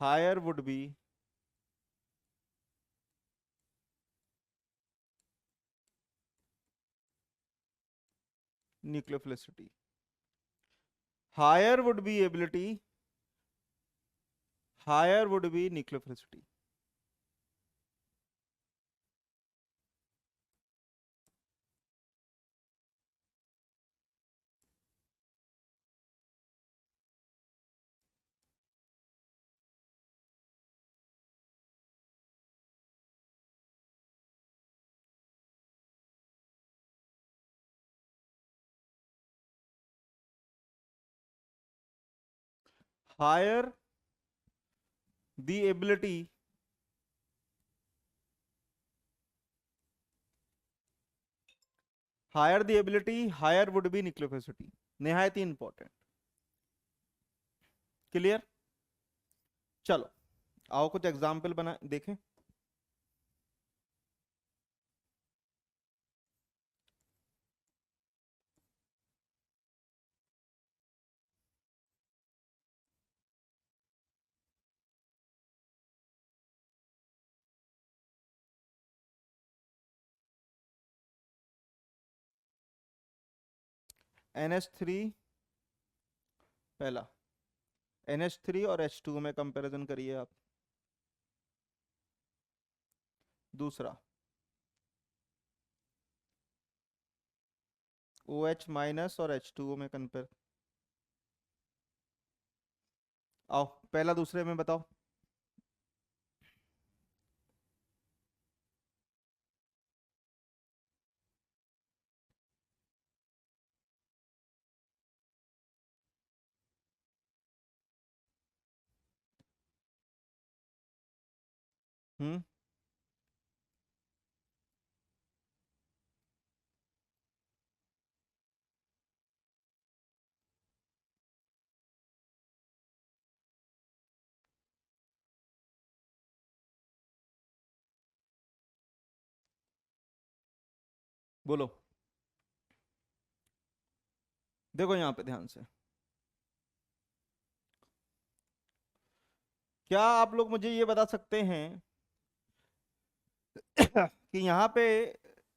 S1: higher would be nucleophilicity. Higher would be ability, higher would be nucleophilicity. Higher the ability, higher the ability, higher would be nucleophilicity. निहायत ही इंपॉर्टेंट. क्लियर? चलो आओ कुछ एग्जाम्पल बना देखें. NH3 पहला, NH3 और H2 में कंपैरिजन करिए आप. दूसरा OH माइनस और H2O में कंपेयर. आओ पहला दूसरे में बताओ. हम्म. बोलो. देखो यहां पे ध्यान से. क्या आप लोग मुझे ये बता सकते हैं कि यहाँ पे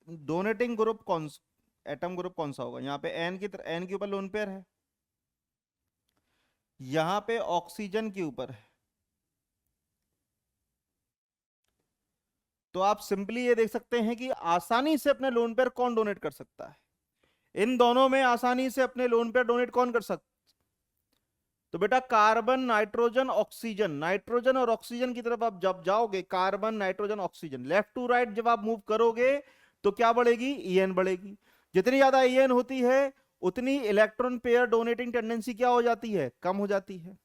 S1: डोनेटिंग ग्रुप कौन, एटम ग्रुप कौन सा होगा? यहाँ पे एन की एन के ऊपर लोन पेयर है, यहाँ पे ऑक्सीजन के ऊपर है. तो आप सिंपली ये देख सकते हैं कि आसानी से अपने लोन पेयर कौन डोनेट कर सकता है. इन दोनों में आसानी से अपने लोन पेयर डोनेट कौन कर सकता? तो बेटा कार्बन नाइट्रोजन ऑक्सीजन, नाइट्रोजन और ऑक्सीजन की तरफ आप जब जाओगे, carbon nitrogen oxygen, left to right जब आप मूव करोगे तो क्या बढ़ेगी? ईएन बढ़ेगी. जितनी ज्यादा ईएन होती है उतनी इलेक्ट्रॉन पेयर डोनेटिंग टेंडेंसी क्या हो जाती है? कम हो जाती है.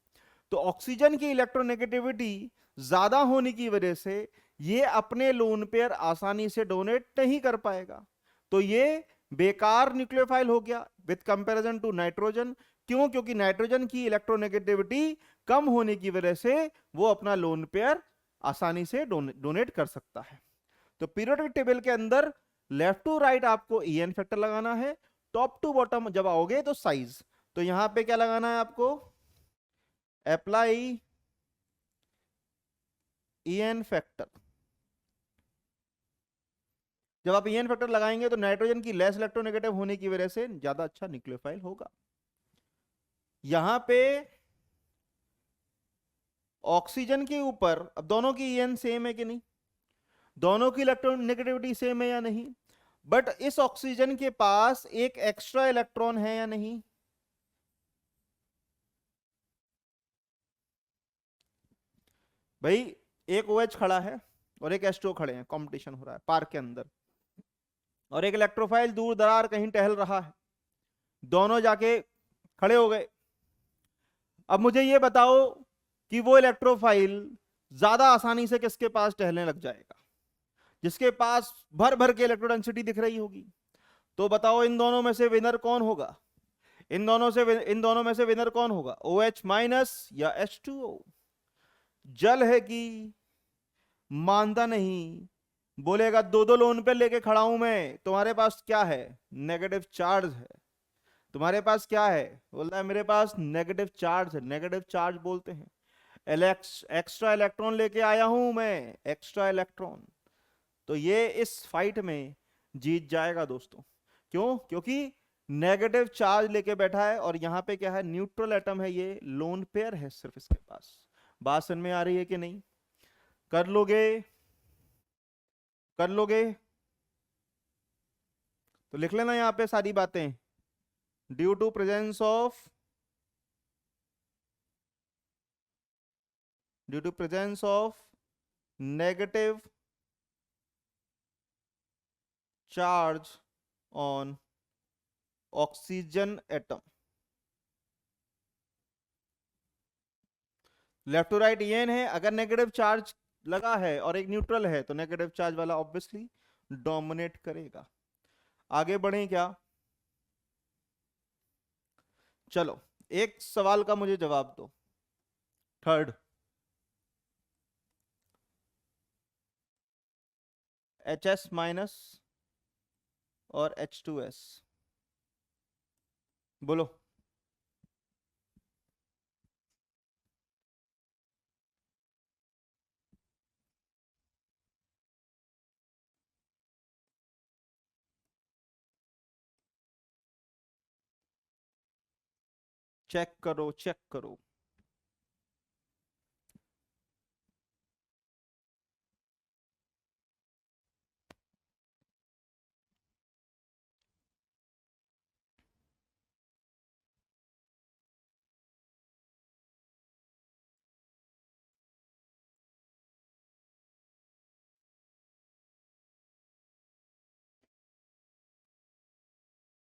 S1: तो ऑक्सीजन की इलेक्ट्रोनेगेटिविटी ज्यादा होने की वजह से ये अपने लोन पेयर आसानी से डोनेट नहीं कर पाएगा. तो ये बेकार न्यूक्लियोफाइल हो गया विथ कंपैरिजन टू नाइट्रोजन. क्यों? क्योंकि नाइट्रोजन की इलेक्ट्रोनेगेटिविटी कम होने की वजह से वो अपना लोन पेयर आसानी से डोनेट कर सकता है. तो पीरियोडिक टेबल के अंदर लेफ्ट टू राइट आपको ईएन फैक्टर लगाना है, टॉप टू बॉटम जब आओगे तो साइज. तो यहां पे क्या लगाना है आपको? Apply EN factor. जब आप ईएन फैक्टर लगाएंगे तो नाइट्रोजन की लेस इलेक्ट्रोनेगेटिव होने की वजह से ज्यादा अच्छा न्यूक्लियोफाइल होगा. यहां पे ऑक्सीजन के ऊपर अब दोनों की ईएन सेम है कि नहीं? दोनों की इलेक्ट्रोनेगेटिविटी सेम है या नहीं? बट इस ऑक्सीजन के पास एक एक्स्ट्रा इलेक्ट्रॉन है या नहीं? भाई एक OH खड़ा है और एक H2O खड़े हैं, कंपटीशन हो रहा है पार्क के अंदर, और एक इलेक्ट्रोफाइल दूर दरार कहीं टहल रहा है. दोनों जाके खड़े हो गए. अब मुझे ये बताओ कि वो इलेक्ट्रोफाइल ज्यादा आसानी से किसके पास टहलने लग जाएगा? जिसके पास भर भर के इलेक्ट्रो डेंसिटी दिख रही होगी. तो बताओ इन दोनों में से विनर कौन होगा? इन दोनों में से विनर कौन होगा? OH माइनस या H2O? जल है कि मानता नहीं, बोलेगा दो दो लोन पे लेके खड़ा हूं मैं, तुम्हारे पास क्या है? नेगेटिव चार्ज है. तुम्हारे पास क्या है? बोलता है मेरे पास नेगेटिव चार्ज है. नेगेटिव चार्ज बोलते हैं एक्स्ट्रा इलेक्ट्रॉन लेके आया हूं मैं, एक्स्ट्रा इलेक्ट्रॉन. तो ये इस फाइट में जीत जाएगा दोस्तों. क्यों? क्योंकि नेगेटिव चार्ज लेके बैठा है और यहाँ पे क्या है, न्यूट्रल एटम है, ये लोन पेयर है सिर्फ इसके पास। बात समझ में आ रही है कि नहीं? कर लोगे? कर लोगे? तो लिख लेना यहाँ पे सारी बातें। Due to presence of, due to presence of negative charge on oxygen atom, left to right EN है। अगर नेगेटिव चार्ज लगा है और एक न्यूट्रल है तो नेगेटिव चार्ज वाला ऑब्वियसली डोमिनेट करेगा। आगे बढ़े क्या? चलो एक सवाल का मुझे जवाब दो, थर्ड। HS माइनस और H2S, बोलो। चेक करो, चेक करो।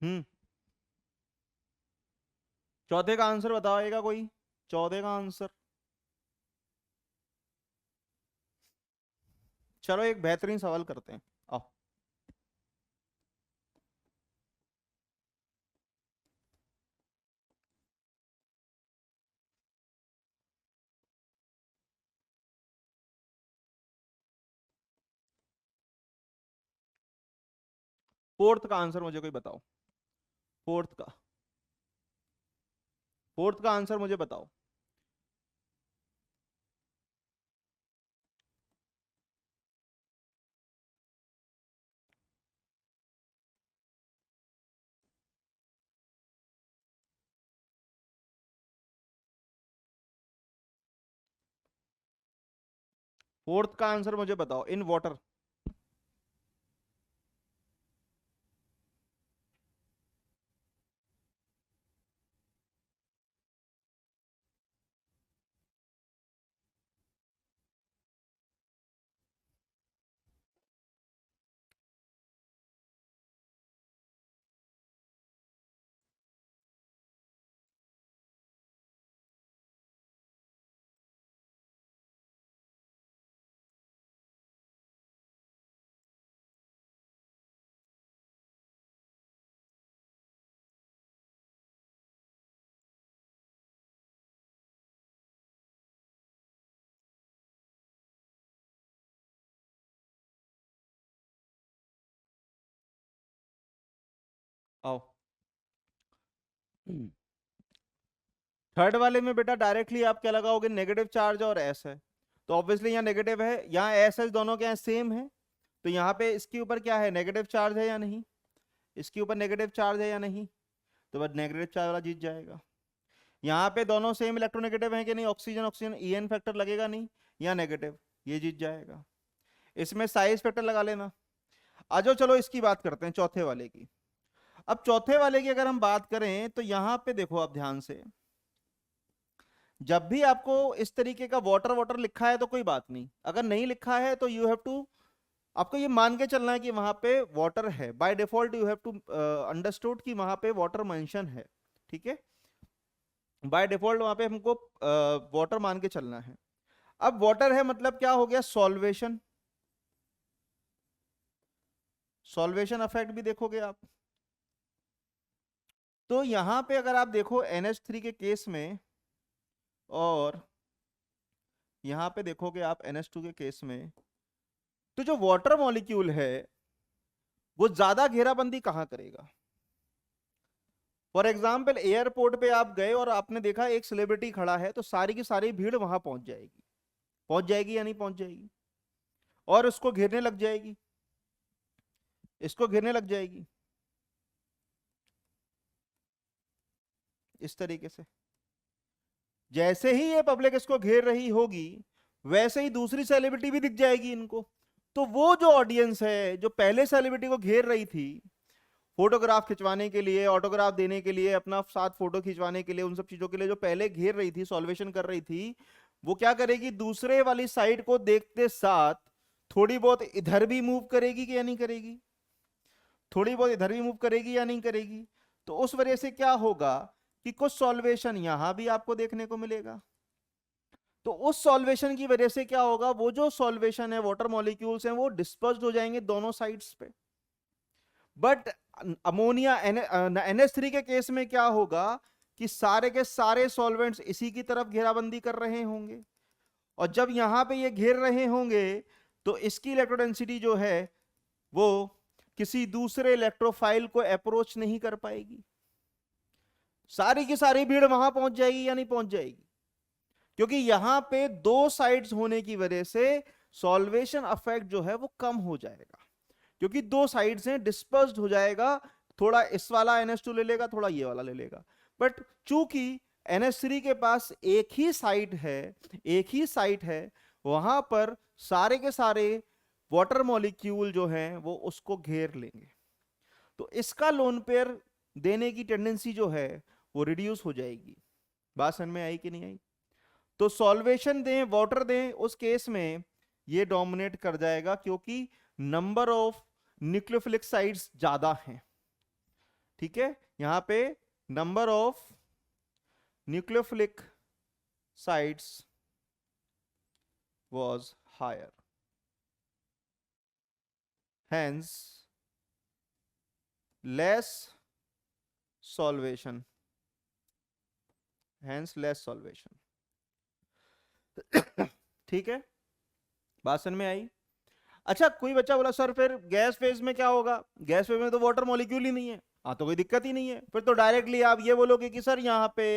S1: हम्म, चौथे का आंसर बताएगा कोई? चौथे का आंसर। चलो एक बेहतरीन सवाल करते हैं, आओ। फोर्थ का आंसर मुझे कोई बताओ, फोर्थ का, फोर्थ का आंसर मुझे बताओ। फोर्थ का आंसर मुझे बताओ, इन वाटर। आओ। थर्ड वाले में बेटा डायरेक्टली आप क्या लगाओगे, नेगेटिव चार्ज और एस है, तो ऑब्वियसली यहाँ नेगेटिव है, यहाँ एस एस दोनों के यहाँ सेम है, तो यहाँ पे इसके ऊपर क्या है, नेगेटिव चार्ज है या नहीं? इसके ऊपर नेगेटिव चार्ज है या नहीं? तो बस नेगेटिव चार्ज वाला जीत जाएगा। यहाँ पे दोनों सेम इलेक्ट्रोनेगेटिव है कि नहीं, ऑक्सीजन ऑक्सीजन, ईएन फैक्टर लगेगा नहीं, या नेगेटिव, ये जीत जाएगा। इसमें साइज फैक्टर लगा लेना। आ जाओ चलो इसकी बात करते हैं, चौथे वाले की। अब चौथे वाले की अगर हम बात करें तो यहाँ पे देखो आप ध्यान से, जब भी आपको इस तरीके का वाटर वाटर लिखा है तो कोई बात नहीं, अगर नहीं लिखा है तो यू हैव टू, आपको ये मान के चलना है कि वहां पे वाटर है, by default you have to understood कि वहां पे वाटर मेंशन है, ठीक है, बाय डिफॉल्ट वहां पे हमको वाटर मान के चलना है। अब वाटर है मतलब क्या हो गया, सॉल्वेशन, सॉल्वेशन इफेक्ट भी देखोगे आप। तो यहां पे अगर आप देखो NH3 के केस में, और यहां पे देखोगे आप NH2 के केस में, तो जो वाटर मॉलिक्यूल है वो ज्यादा घेराबंदी कहां करेगा? फॉर एग्जाम्पल एयरपोर्ट पे आप गए और आपने देखा एक सेलिब्रिटी खड़ा है, तो सारी की सारी भीड़ वहां पहुंच जाएगी, पहुंच जाएगी या नहीं पहुंच जाएगी? और उसको घेरने लग जाएगी, इसको घेरने लग जाएगी। इस तरीके से। जैसे ही ये पब्लिक इसको घेर रही होगी वैसे ही दूसरी सेलिब्रिटी भी दिख जाएगी इनको। तो वो जो ऑडियंस है जो पहले सेलिब्रिटी को घेर रही थी फोटोग्राफ खिंचवाने के लिए, ऑटोग्राफ देने के लिए, अपना साथ फोटो खिंचवाने के लिए, उन सब चीजों के लिए जो पहले घेर रही थी, सॉल्वेशन कर रही थी, वो क्या करेगी, दूसरे वाली साइड को देखते साथ थोड़ी बहुत इधर भी मूव करेगी कि या नहीं करेगी, थोड़ी बहुत इधर भी मूव करेगी या नहीं करेगी। तो उस वजह से क्या होगा कि कुछ सॉल्वेशन यहां भी आपको देखने को मिलेगा। तो उस सॉल्वेशन की वजह से क्या होगा, वो जो सॉल्वेशन है, वाटर मॉलिक्यूल्स हैं, वो डिस्पर्स्ड हो जाएंगे दोनों साइड्स पे। बट अमोनिया NH3 के केस में क्या होगा कि सारे के सारे सॉल्वेंट्स इसी की तरफ घेराबंदी कर रहे होंगे, और जब यहां पे ये घेर रहे होंगे तो इसकी इलेक्ट्रोडेंसिटी जो है वो किसी दूसरे इलेक्ट्रोफाइल को अप्रोच नहीं कर पाएगी। सारी की सारी भीड़ वहां पहुंच जाएगी या नहीं पहुंच जाएगी, क्योंकि यहां पे दो साइड्स होने की वजह से सॉल्वेशन इफेक्ट जो है वो कम हो जाएगा, क्योंकि दो साइड्स हैं, डिस्पर्स्ड हो जाएगा। थोड़ा इस वाला NH2 ले लेगा, थोड़ा ये वाला ले लेगा। बट चूंकि NH3 के पास एक ही साइड है, एक ही साइट है, वहां पर सारे के सारे वाटर मॉलिक्यूल जो हैं वो उसको घेर लेंगे। तो इसका लोन पेयर देने की टेंडेंसी जो है वो रिड्यूस हो जाएगी। बात समझ में आई कि नहीं आई? तो सॉल्वेशन दें, वाटर दें, उस केस में ये डोमिनेट कर जाएगा, क्योंकि नंबर ऑफ न्यूक्लियोफिलिक साइट्स ज्यादा हैं। ठीक है, यहां पे number of nucleophilic sites was higher, hence less solvation, hence less solvation। ठीक है, बात समझ में आई? अच्छा, कोई बच्चा बोला सर फिर गैस फेज में क्या होगा, गैस फेज में तो वाटर मॉलिक्यूल ही नहीं है। हाँ, तो कोई दिक्कत ही नहीं है, फिर तो डायरेक्टली आप ये बोलोगे कि सर यहाँ पे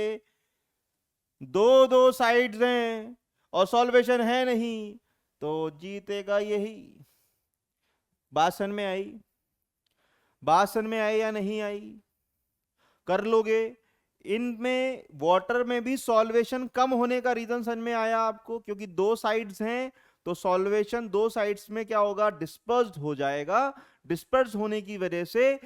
S1: दो दो साइड्स हैं और सॉल्वेशन है नहीं, तो जीतेगा यही। बात समझ में आई? बात समझ में आई या नहीं आई? कर लोगे। इनमें वाटर में भी सॉल्वेशन कम होने का रीजन समझ में आया आपको, क्योंकि दो साइड्स हैं तो सॉल्वेशन दो साइड्स में क्या होगा, डिस्पर्स्ड हो जाएगा। डिस्पर्स होने की वजह से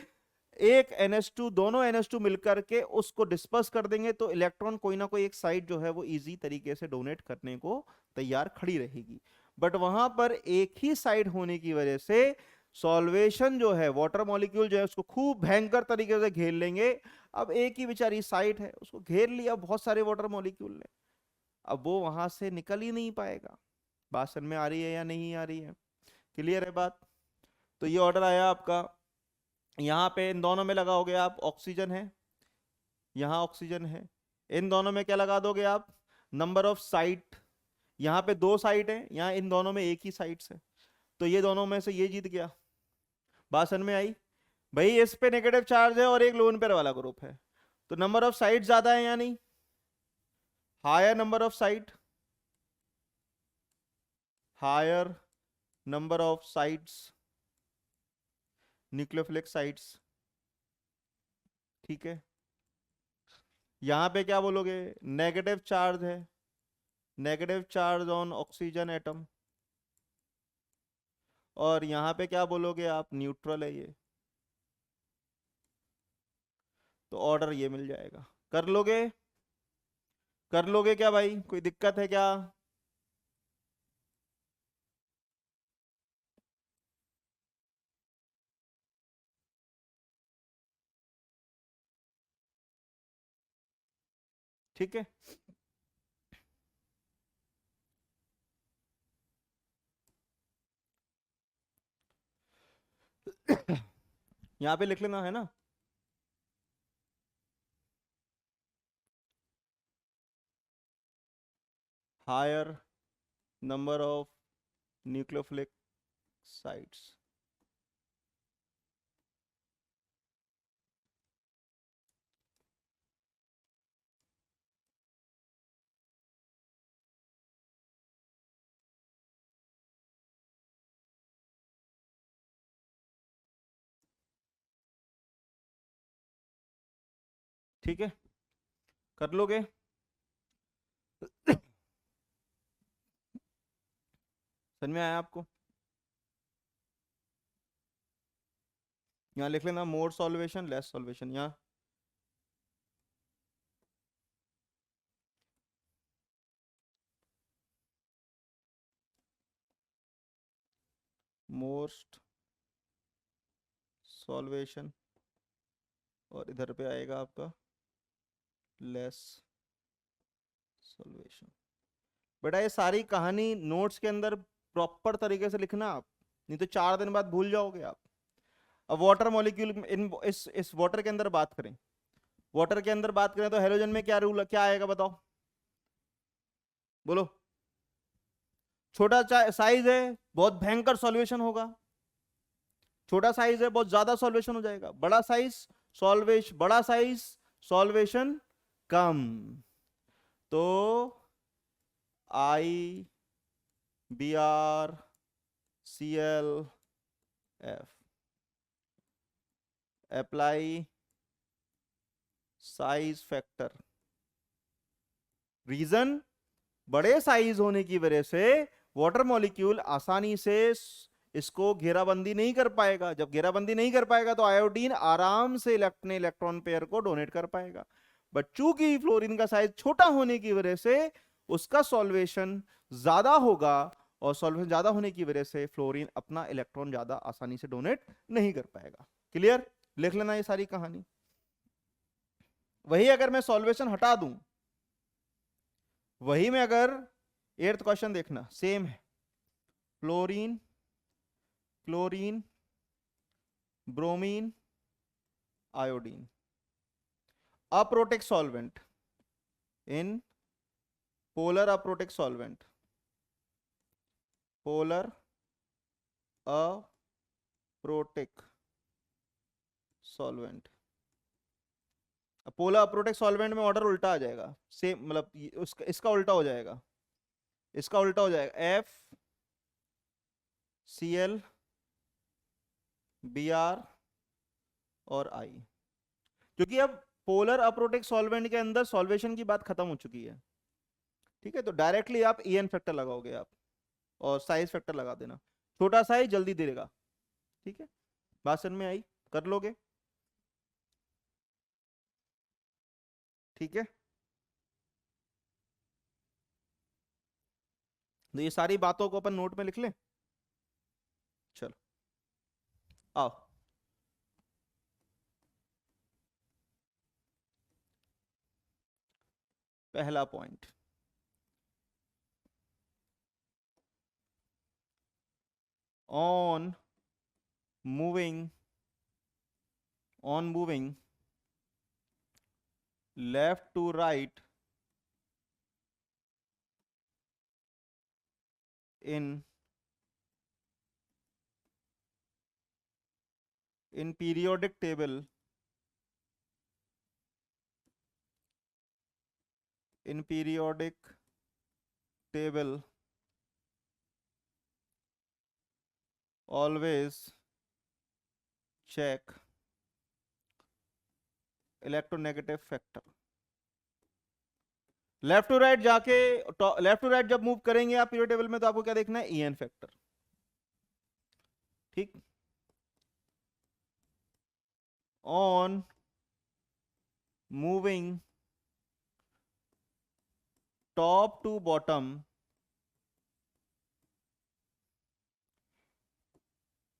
S1: एक NH2, दोनों NH2 मिलकर के उसको डिस्पर्स कर देंगे, तो इलेक्ट्रॉन कोई ना कोई एक साइड जो है वो इजी तरीके से डोनेट करने को तैयार खड़ी रहेगी। बट वहां पर एक ही साइड होने की वजह से सॉल्वेशन जो है, वाटर मॉलिक्यूल जो है उसको खूब भयंकर तरीके से घेर लेंगे। अब एक ही बेचारी साइट है, उसको घेर लिया बहुत सारे वाटर मॉलिक्यूल ने, अब वो वहां से निकल ही नहीं पाएगा। बात समझ में आ रही है या नहीं आ रही है? क्लियर है बात? तो ये ऑर्डर आया आपका, यहाँ पे इन दोनों में लगाओगे आप, ऑक्सीजन है, यहाँ ऑक्सीजन है, इन दोनों में क्या लगा दोगे आप, नंबर ऑफ साइट। यहाँ पे दो साइट है, यहाँ इन दोनों में एक ही साइट्स है, तो ये दोनों में से ये जीत गया। बात समझ में आई? भाई इस पे नेगेटिव चार्ज है और एक लोन पेयर वाला ग्रुप है, तो नंबर ऑफ साइट ज्यादा है या नहीं, higher number of site, higher number of sites, nucleophilic sites. ठीक है, यहां पे क्या बोलोगे, नेगेटिव चार्ज है, negative charge on oxygen atom, और यहां पे क्या बोलोगे आप, न्यूट्रल है ये। तो ऑर्डर ये मिल जाएगा। कर लोगे? कर लोगे क्या भाई, कोई दिक्कत है क्या? ठीक है, यहाँ पे लिख लेना है ना। Higher number of nucleophilic sites. ठीक है, कर लोगे? समझ में आया आपको? यहाँ लिख लेना मोर सॉल्वेशन लेस सॉल्वेशन, यहाँ मोस्ट सॉल्वेशन और इधर पे आएगा आपका लेस सॉल्वेशन। बेटा ये सारी कहानी नोट्स के अंदर प्रॉपर तरीके से लिखना आप, नहीं तो 4 दिन बाद भूल जाओगे आप। अब वाटर मॉलिक्यूल इन इस वाटर के अंदर बात करें, वाटर के अंदर बात करें तो हेलोजन में क्या रूल क्या आएगा बताओ, बोलो। छोटा साइज है बहुत भयंकर सॉल्वेशन होगा, छोटा साइज है बहुत ज्यादा सॉल्वेशन हो जाएगा, बड़ा साइज सॉल्वेशन कम। तो I B R C L F apply size factor. Reason, बड़े साइज होने की वजह से वाटर मॉलिक्यूल आसानी से इसको घेराबंदी नहीं कर पाएगा। जब घेराबंदी नहीं कर पाएगा तो आयोडीन आराम से अपने इलेक्ट्रॉन पेयर को डोनेट कर पाएगा। बट चूंकि फ्लोरीन का साइज छोटा होने की वजह से उसका सॉल्वेशन ज्यादा होगा, और सॉल्वेशन ज्यादा होने की वजह से फ्लोरीन अपना इलेक्ट्रॉन ज्यादा आसानी से डोनेट नहीं कर पाएगा। क्लियर? लिख लेना ये सारी कहानी। वही अगर मैं सॉल्वेशन हटा दूं, वही में अगर 8th क्वेश्चन देखना सेम है, fluorine chlorine bromine iodine aprotic solvent in polar aprotic solvent, polar aprotic solvent. Polar aprotic solvent में ऑर्डर उल्टा आ जाएगा, सेम मतलब उसका इसका उल्टा हो जाएगा, इसका उल्टा हो जाएगा, F C L B R और आई। क्योंकि अब पोलर अप्रोटिक सॉल्वेंट के अंदर सॉल्वेशन की बात खत्म हो चुकी है, ठीक है। तो डायरेक्टली आप EN फैक्टर लगाओगे आप, और साइज फैक्टर लगा देना, छोटा साइज जल्दी देगा, ठीक है। बात समझ में आई? कर लोगे? ठीक है। तो ये सारी बातों को अपन नोट में लिख लें। चलो आओ, पहला point, on moving left to right in periodic table, always check electronegative factor. Left to right जाके, लेफ्ट टू राइट जब मूव करेंगे आप पीरियड टेबल में, तो आपको क्या देखना है? EN फैक्टर, ठीक। On moving top to bottom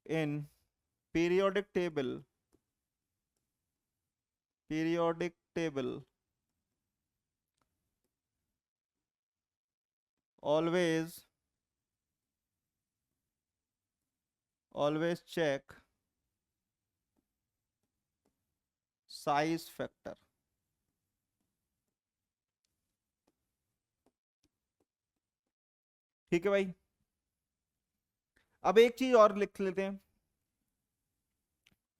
S1: in periodic table always check size factor। ठीक है भाई। अब एक चीज और लिख लेते हैं,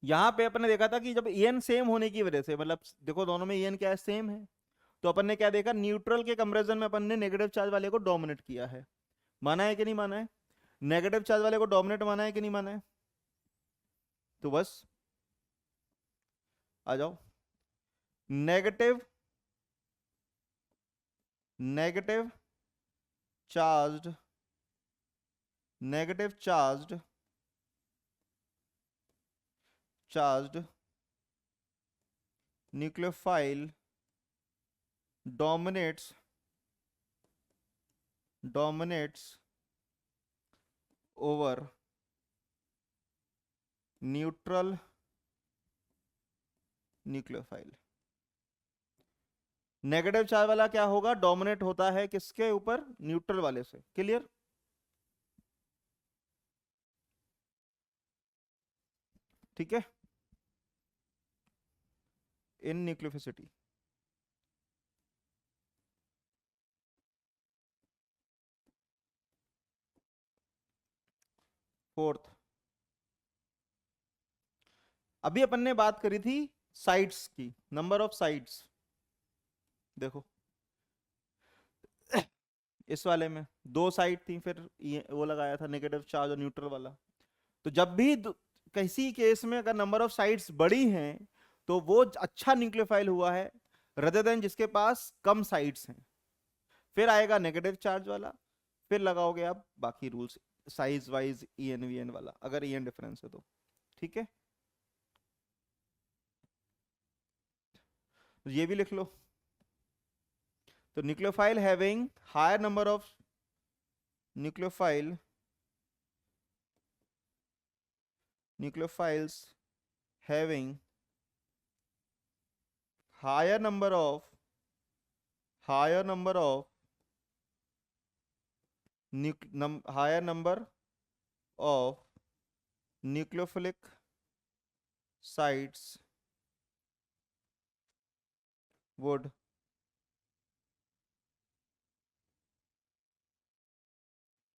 S1: यहां पे अपन ने देखा था कि जब EN सेम होने की वजह से, मतलब देखो दोनों में EN क्या है? सेम है। तो अपन ने क्या देखा? न्यूट्रल के कंपैरिजन में अपन ने नेगेटिव चार्ज वाले को डोमिनेट किया है। माना है कि नहीं माना है? नेगेटिव चार्ज वाले को डोमिनेट माना है कि नहीं माना है? तो बस आ जाओ, negative negative charged charged nucleophile dominates over neutral nucleophile. Negative charge वाला क्या होगा, डोमिनेट होता है किसके ऊपर, न्यूट्रल वाले से। क्लियर? ठीक है, इन न्यूक्लियोफिसिटी। फोर्थ, अभी अपन ने बात करी थी साइड्स की, नंबर ऑफ साइड्स। देखो इस वाले में दो साइड थी, फिर वो लगाया था नेगेटिव चार्ज और न्यूट्रल वाला। तो जब भी किसी केस में अगर नंबर ऑफ साइड्स बड़ी हैं तो वो अच्छा न्यूक्लियोफाइल हुआ है, रदर देन जिसके पास कम साइड्स हैं। फिर आएगा नेगेटिव चार्ज वाला, फिर लगाओगे आप बाकी rules size wise EN VN वाला, अगर EN डिफरेंस है तो। ठीक है, तो ये भी लिख लो। तो nucleophile having higher number of nucleophiles having higher number of higher number of nucleophilic sites would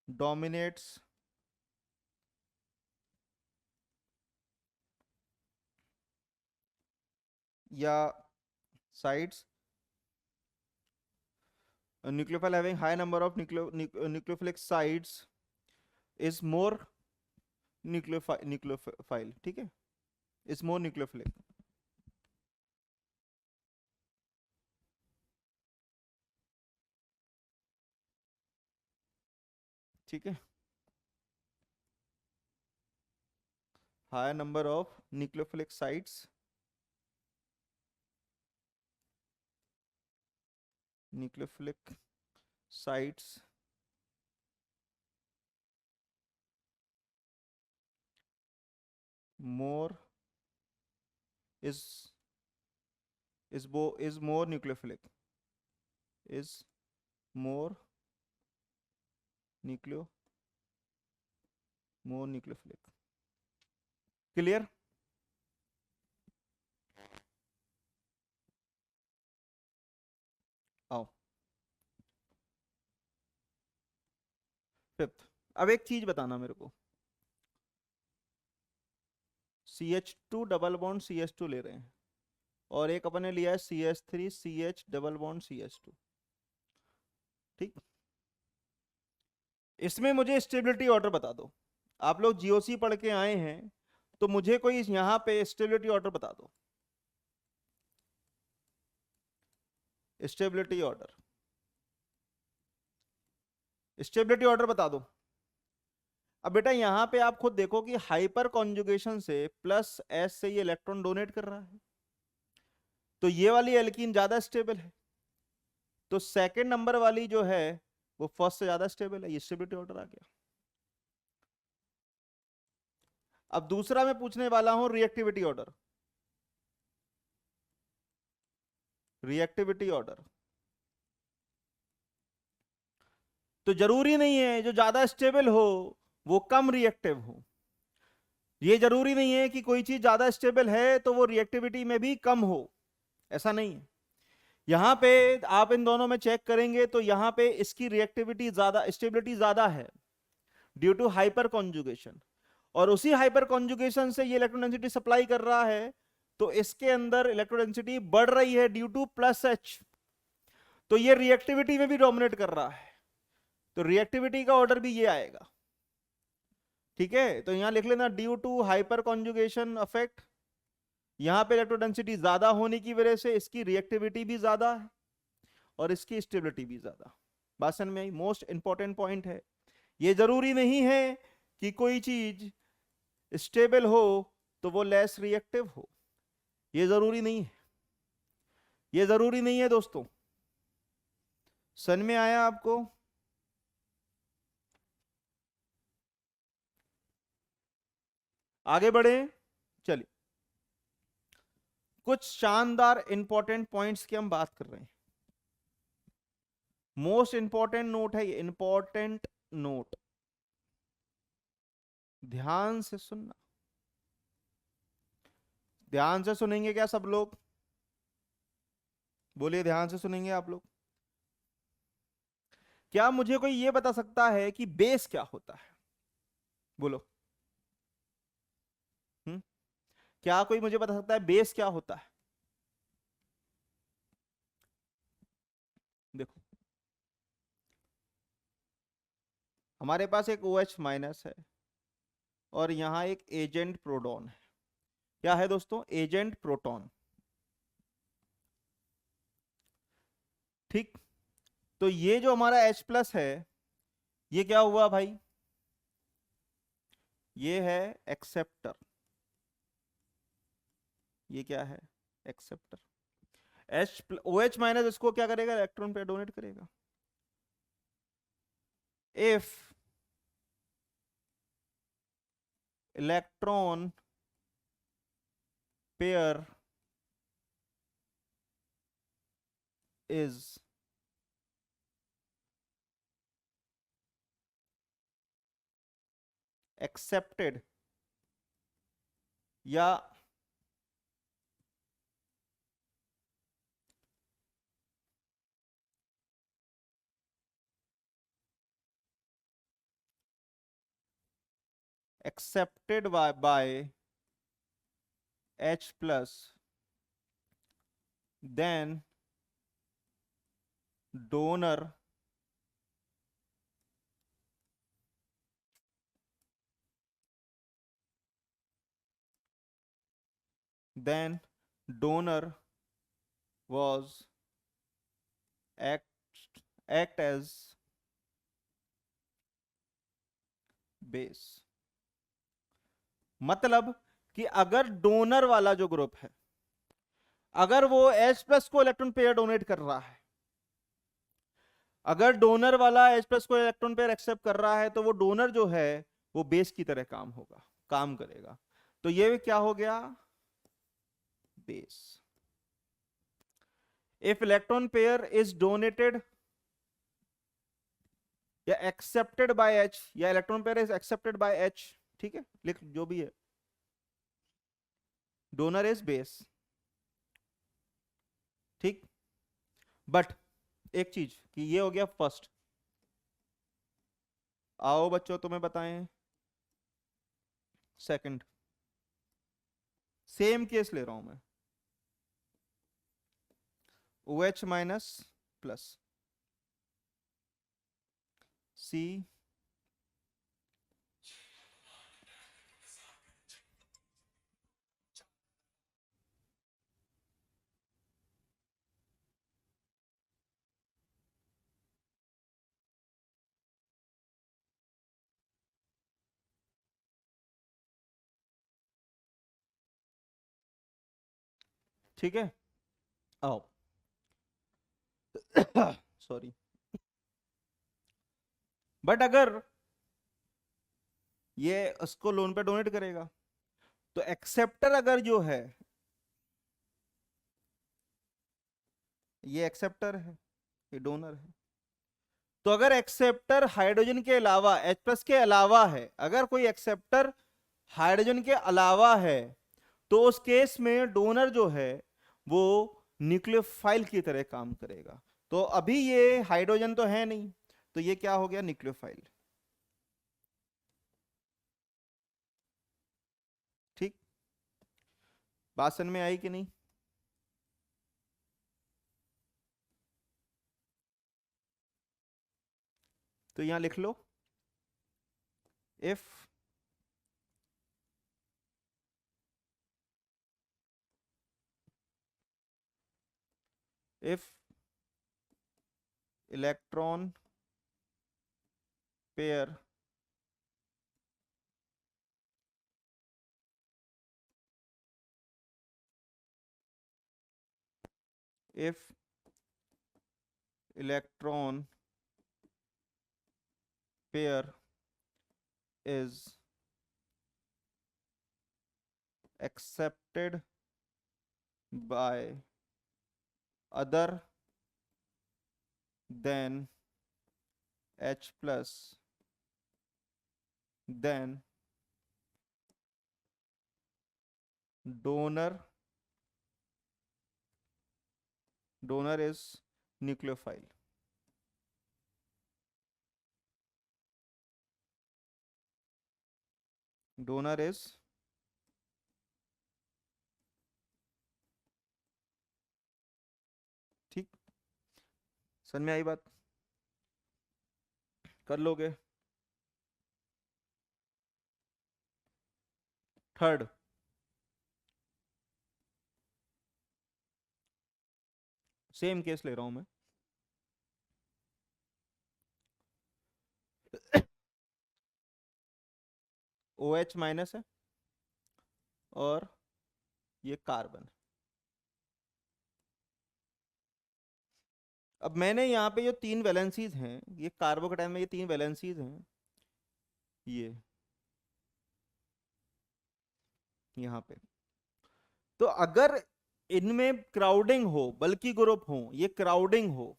S1: dominates या sites, a nucleophile having high number of nucleophilic sites is more nucleophile। ठीक है, is more nucleophilic। ठीक है, higher number of nucleophilic sites more is more nucleophilic, is more nucleophilic। Clear? आओ फिफ्थ। अब एक चीज बताना मेरे को, CH2 डबल बॉन्ड CH2 ले रहे हैं और एक अपन ने लिया है CH3 CH double bond CH2। ठीक, इसमें मुझे स्टेबिलिटी ऑर्डर बता दो। आप लोग GOC पढ़ के आए हैं तो मुझे कोई यहां पे स्टेबिलिटी ऑर्डर बता दो। स्टेबिलिटी ऑर्डर बता दो। अब बेटा यहां पे आप खुद देखो कि हाइपर कॉन्जुगेशन से प्लस S से ये इलेक्ट्रॉन डोनेट कर रहा है, तो ये वाली एल्कीन ज्यादा स्टेबल है, तो सेकंड नंबर वाली जो है वो फर्स्ट से ज्यादा स्टेबल है। ये स्टेबिलिटी ऑर्डर आ गया। अब दूसरा मैं पूछने वाला हूं रिएक्टिविटी ऑर्डर। तो जरूरी नहीं है जो ज्यादा स्टेबल हो वो कम रिएक्टिव हो। ये जरूरी नहीं है कि कोई चीज ज्यादा स्टेबल है तो वो रिएक्टिविटी में भी कम हो, ऐसा नहीं है। यहां पे आप इन दोनों में चेक करेंगे तो यहां पे इसकी रिएक्टिविटी ज्यादा, स्टेबिलिटी ज्यादा है ड्यू टू हाइपर कॉन्जुगेशन, और उसी हाइपर कॉन्जुगेशन से ये इलेक्ट्रॉन डेंसिटी सप्लाई कर रहा है, तो इसके अंदर इलेक्ट्रॉन डेंसिटी बढ़ रही है ड्यू टू प्लस H, तो ये रिएक्टिविटी में भी डोमिनेट कर रहा है, तो रिएक्टिविटी का ऑर्डर भी ये आएगा। ठीक है, तो यहां लिख लेना due to hyper conjugation effect, यहां पे इलेक्ट्रोडेंसिटी ज्यादा होने की वजह से इसकी रिएक्टिविटी भी ज्यादा है, और इसकी स्टेबिलिटी भी ज्यादा। बात समझ में आई? मोस्ट इंपॉर्टेंट पॉइंट है। ये जरूरी नहीं है कि कोई चीज स्टेबल हो तो वो लेस रिएक्टिव हो, ये जरूरी नहीं है, ये जरूरी नहीं है दोस्तों। समझ में आया आपको? आगे बढ़े, चलिए कुछ शानदार इंपॉर्टेंट पॉइंट्स की हम बात कर रहे हैं। मोस्ट इंपॉर्टेंट नोट है ये, इंपॉर्टेंट नोट, ध्यान से सुनना। ध्यान से सुनेंगे क्या सब लोग? बोलिए, ध्यान से सुनेंगे आप लोग? क्या मुझे कोई ये बता सकता है कि बेस क्या होता है? बोलो। हम्म, क्या कोई मुझे बता सकता है बेस क्या होता है? देखो, हमारे पास एक OH माइनस है और यहां एक एजेंट प्रोटॉन है। क्या है दोस्तों? Agent proton. ठीक, तो ये जो हमारा H प्लस है, ये क्या हुआ भाई? ये है एक्सेप्टर। ये क्या है? एक्सेप्टर। OH माइनस इसको क्या करेगा? इलेक्ट्रॉन पे डोनेट करेगा। If electron pair is accepted या accepted by H plus, then donor then donor was act act as base। मतलब कि अगर डोनर वाला जो ग्रुप है, अगर वो H प्लस को इलेक्ट्रॉन पेयर डोनेट कर रहा है, अगर डोनर वाला H प्लस को इलेक्ट्रॉन पेयर एक्सेप्ट कर रहा है, तो वो डोनर जो है वो बेस की तरह काम करेगा। तो ये क्या हो गया? Base. If electron pair is donated या एक्सेप्टेड बाय H, या electron pair is accepted by H, ठीक है, लिख जो भी है, डोनर इज बेस। ठीक, बट एक चीज कि ये हो गया फर्स्ट। आओ बच्चों तुम्हें बताएं सेकंड। सेम केस ले रहा हूं मैं, OH माइनस प्लस C ठीक है। आओ सॉरी, बट अगर ये उसको लोन पे डोनेट करेगा, तो एक्सेप्टर अगर जो है, ये एक्सेप्टर है, ये डोनर है, तो अगर एक्सेप्टर हाइड्रोजन के अलावा H प्लस के अलावा है, अगर कोई एक्सेप्टर हाइड्रोजन के अलावा है, तो उस केस में डोनर जो है वो न्यूक्लियोफाइल की तरह काम करेगा। तो अभी ये हाइड्रोजन तो है नहीं, तो ये क्या हो गया? न्यूक्लियोफाइल। ठीक, बात समझ में आई कि नहीं? तो यहां लिख लो, if if electron pair if electron pair is accepted by other than H plus, then donor is nucleophile. Donor is ठीक, समझ में आई बात? कर लोगे? थर्ड, सेम केस ले रहा हूं मैं। OH माइनस है और ये कार्बन। अब मैंने यहाँ पे जो 3 वैलेंसीज हैं, ये कार्बोकेटाइन में ये 3 वैलेंसीज हैं, ये यहाँ पे। तो अगर इनमें क्राउडिंग हो, बल्कि ग्रुप हो, ये क्राउडिंग हो,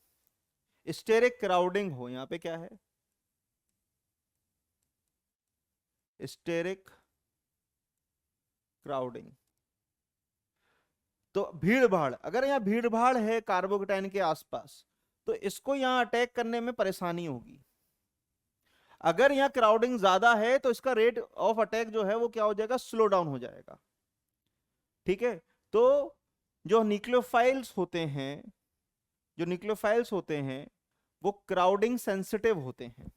S1: स्टेरिक क्राउडिंग हो, यहाँ पे क्या है, स्टेरिक क्राउडिंग। तो भीड़ भाड़, अगर यहाँ भीड़ भाड़ है कार्बोकेटाइन के आसपास, तो इसको यहाँ अटैक करने में परेशानी होगी। अगर यहाँ क्राउडिंग ज्यादा है तो इसका रेट ऑफ अटैक जो है वो क्या हो जाएगा, स्लो डाउन हो जाएगा। ठीक है, तो जो न्यूक्लियोफाइल्स होते हैं, जो न्यूक्लियोफाइल्स होते हैं वो क्राउडिंग सेंसिटिव होते हैं,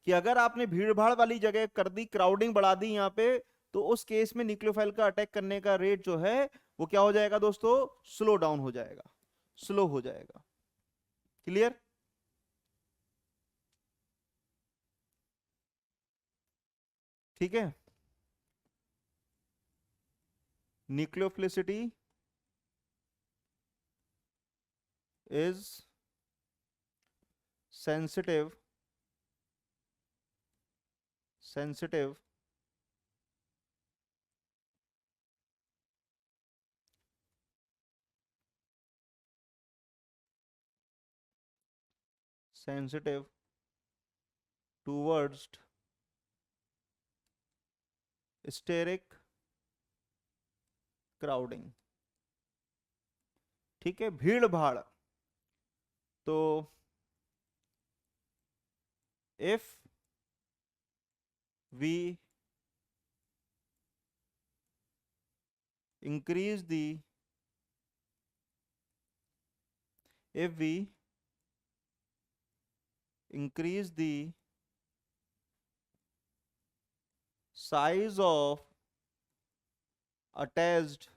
S1: कि अगर आपने भीड़ भाड़ वाली जगह कर दी, क्राउडिंग बढ़ा दी यहाँ पे, तो उस केस में न्यूक्लियोफाइल का अटैक करने का रेट जो है वो क्या हो जाएगा दोस्तों, स्लो डाउन हो जाएगा, स्लो हो जाएगा। क्लियर? ठीक है, nucleophilicity is sensitive sensitive sensitive towards steric crowding। ठीक है, भीड़ भाड़। तो if we increase the if we increase the size of attached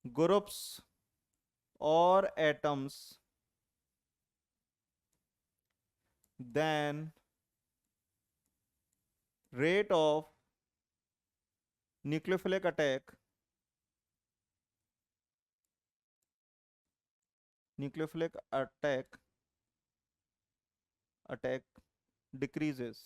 S1: groups or atoms, then rate of nucleophilic attack decreases।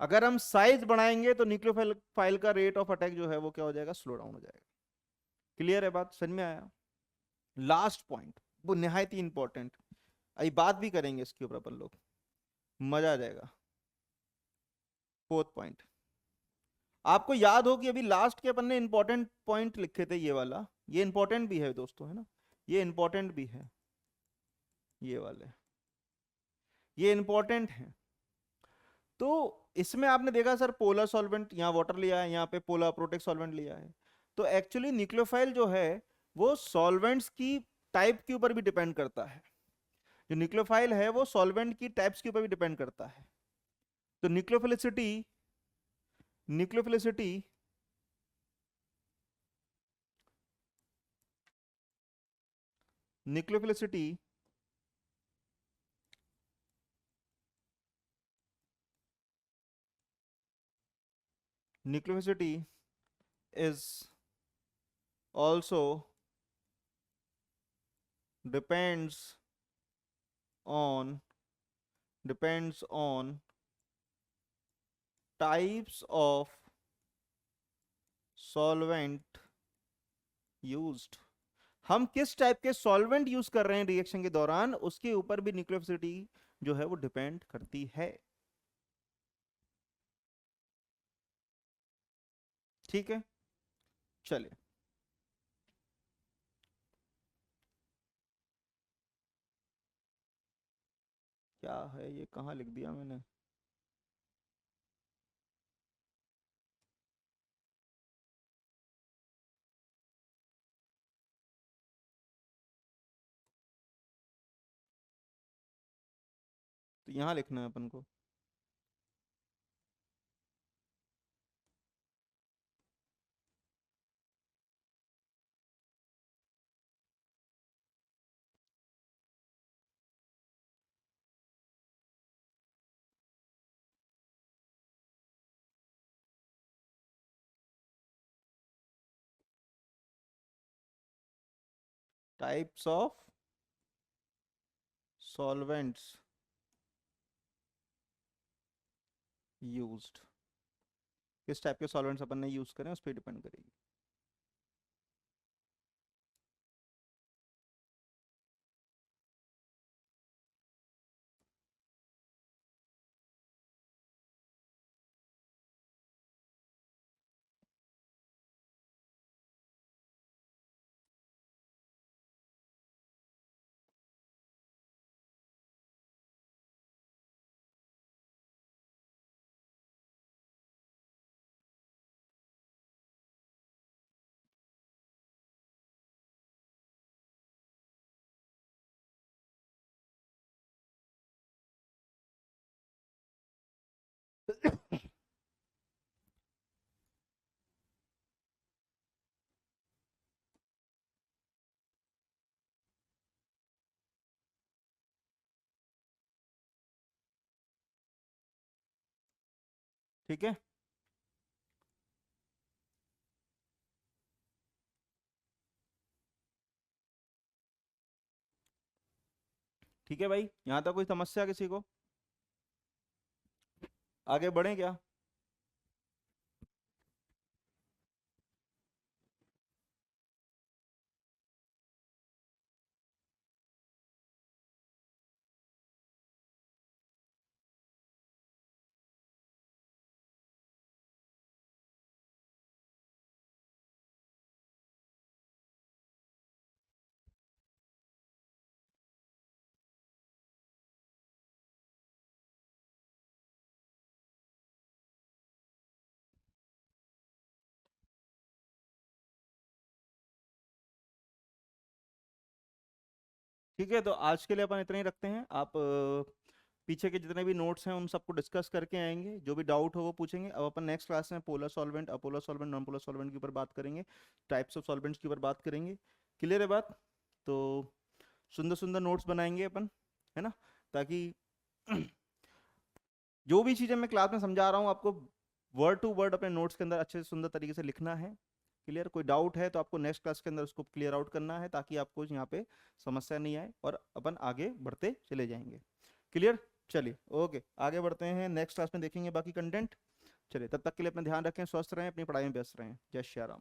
S1: अगर हम साइज बढ़ाएंगे तो न्यूक्लियोफाइल का रेट ऑफ अटैक जो है वो क्या हो जाएगा, स्लो डाउन हो जाएगा। क्लियर है बात, समझ में आया? लास्ट पॉइंट वो निहायत ही इंपॉर्टेंट, अभी बात भी करेंगे इसके ऊपर अपन लोग, मजा आ जाएगा। फोर्थ पॉइंट, आपको याद हो कि अभी लास्ट के अपन ने इंपॉर्टेंट पॉइंट लिखे थे, ये वाला, ये इंपॉर्टेंट भी है दोस्तों, है ना, ये इंपॉर्टेंट भी है, ये वाले ये इंपॉर्टेंट है। तो इसमें आपने देखा सर पोलर सॉल्वेंट, यहाँ वाटर लिया है, यहाँ पे पोलर प्रोटेक्ट सॉल्वेंट लिया है। तो एक्चुअली न्यूक्लियोफाइल जो है वो सॉल्वेंट्स की टाइप के ऊपर भी डिपेंड करता है। जो न्यूक्लियोफाइल है वो सॉल्वेंट की टाइप्स के ऊपर भी डिपेंड करता है। तो nucleophilicity nucleophilicity nucleophilicity is also depends on types of solvent used। हम किस टाइप के सॉल्वेंट यूज कर रहे हैं रिएक्शन के दौरान, उसके ऊपर भी न्यूक्लियोफिलिसिटी जो है वो डिपेंड करती है। ठीक है, चलिए। क्या है ये, कहाँ लिख दिया मैंने? तो यहाँ लिखना है अपन को। टाइप्स ऑफ सॉल्वेंट्स यूज्ड, किस टाइप के सॉल्वेंट्स अपन ने यूज करें उस पर डिपेंड करेगी। ठीक है, ठीक है भाई, यहाँ तक कोई समस्या किसी को? आगे बढ़े क्या? ठीक है, तो आज के लिए अपन इतना ही रखते हैं। आप पीछे के जितने भी नोट्स हैं उन सबको डिस्कस करके आएंगे, जो भी डाउट हो वो पूछेंगे। अब अपन नेक्स्ट क्लास में polar solvent, apolar solvent, non polar solvent के ऊपर बात करेंगे, टाइप्स ऑफ सॉल्वेंट्स के ऊपर बात करेंगे। क्लियर है बात? तो सुंदर सुंदर नोट्स बनाएंगे अपन, है ना, ताकि जो भी चीज़ें मैं क्लास में समझा रहा हूँ आपको वर्ड टू वर्ड अपने नोट्स के अंदर अच्छे से सुंदर तरीके से लिखना है। क्लियर? कोई डाउट है तो आपको नेक्स्ट क्लास के अंदर उसको क्लियर आउट करना है, ताकि आपको यहाँ पे समस्या नहीं आए और अपन आगे बढ़ते चले जाएंगे। क्लियर? चलिए, ओके, आगे बढ़ते हैं, नेक्स्ट क्लास में देखेंगे बाकी कंटेंट। चलिए, तब तक के लिए अपना ध्यान रखें, स्वस्थ रहें, अपनी पढ़ाई में व्यस्त रहें। जय श्री राम।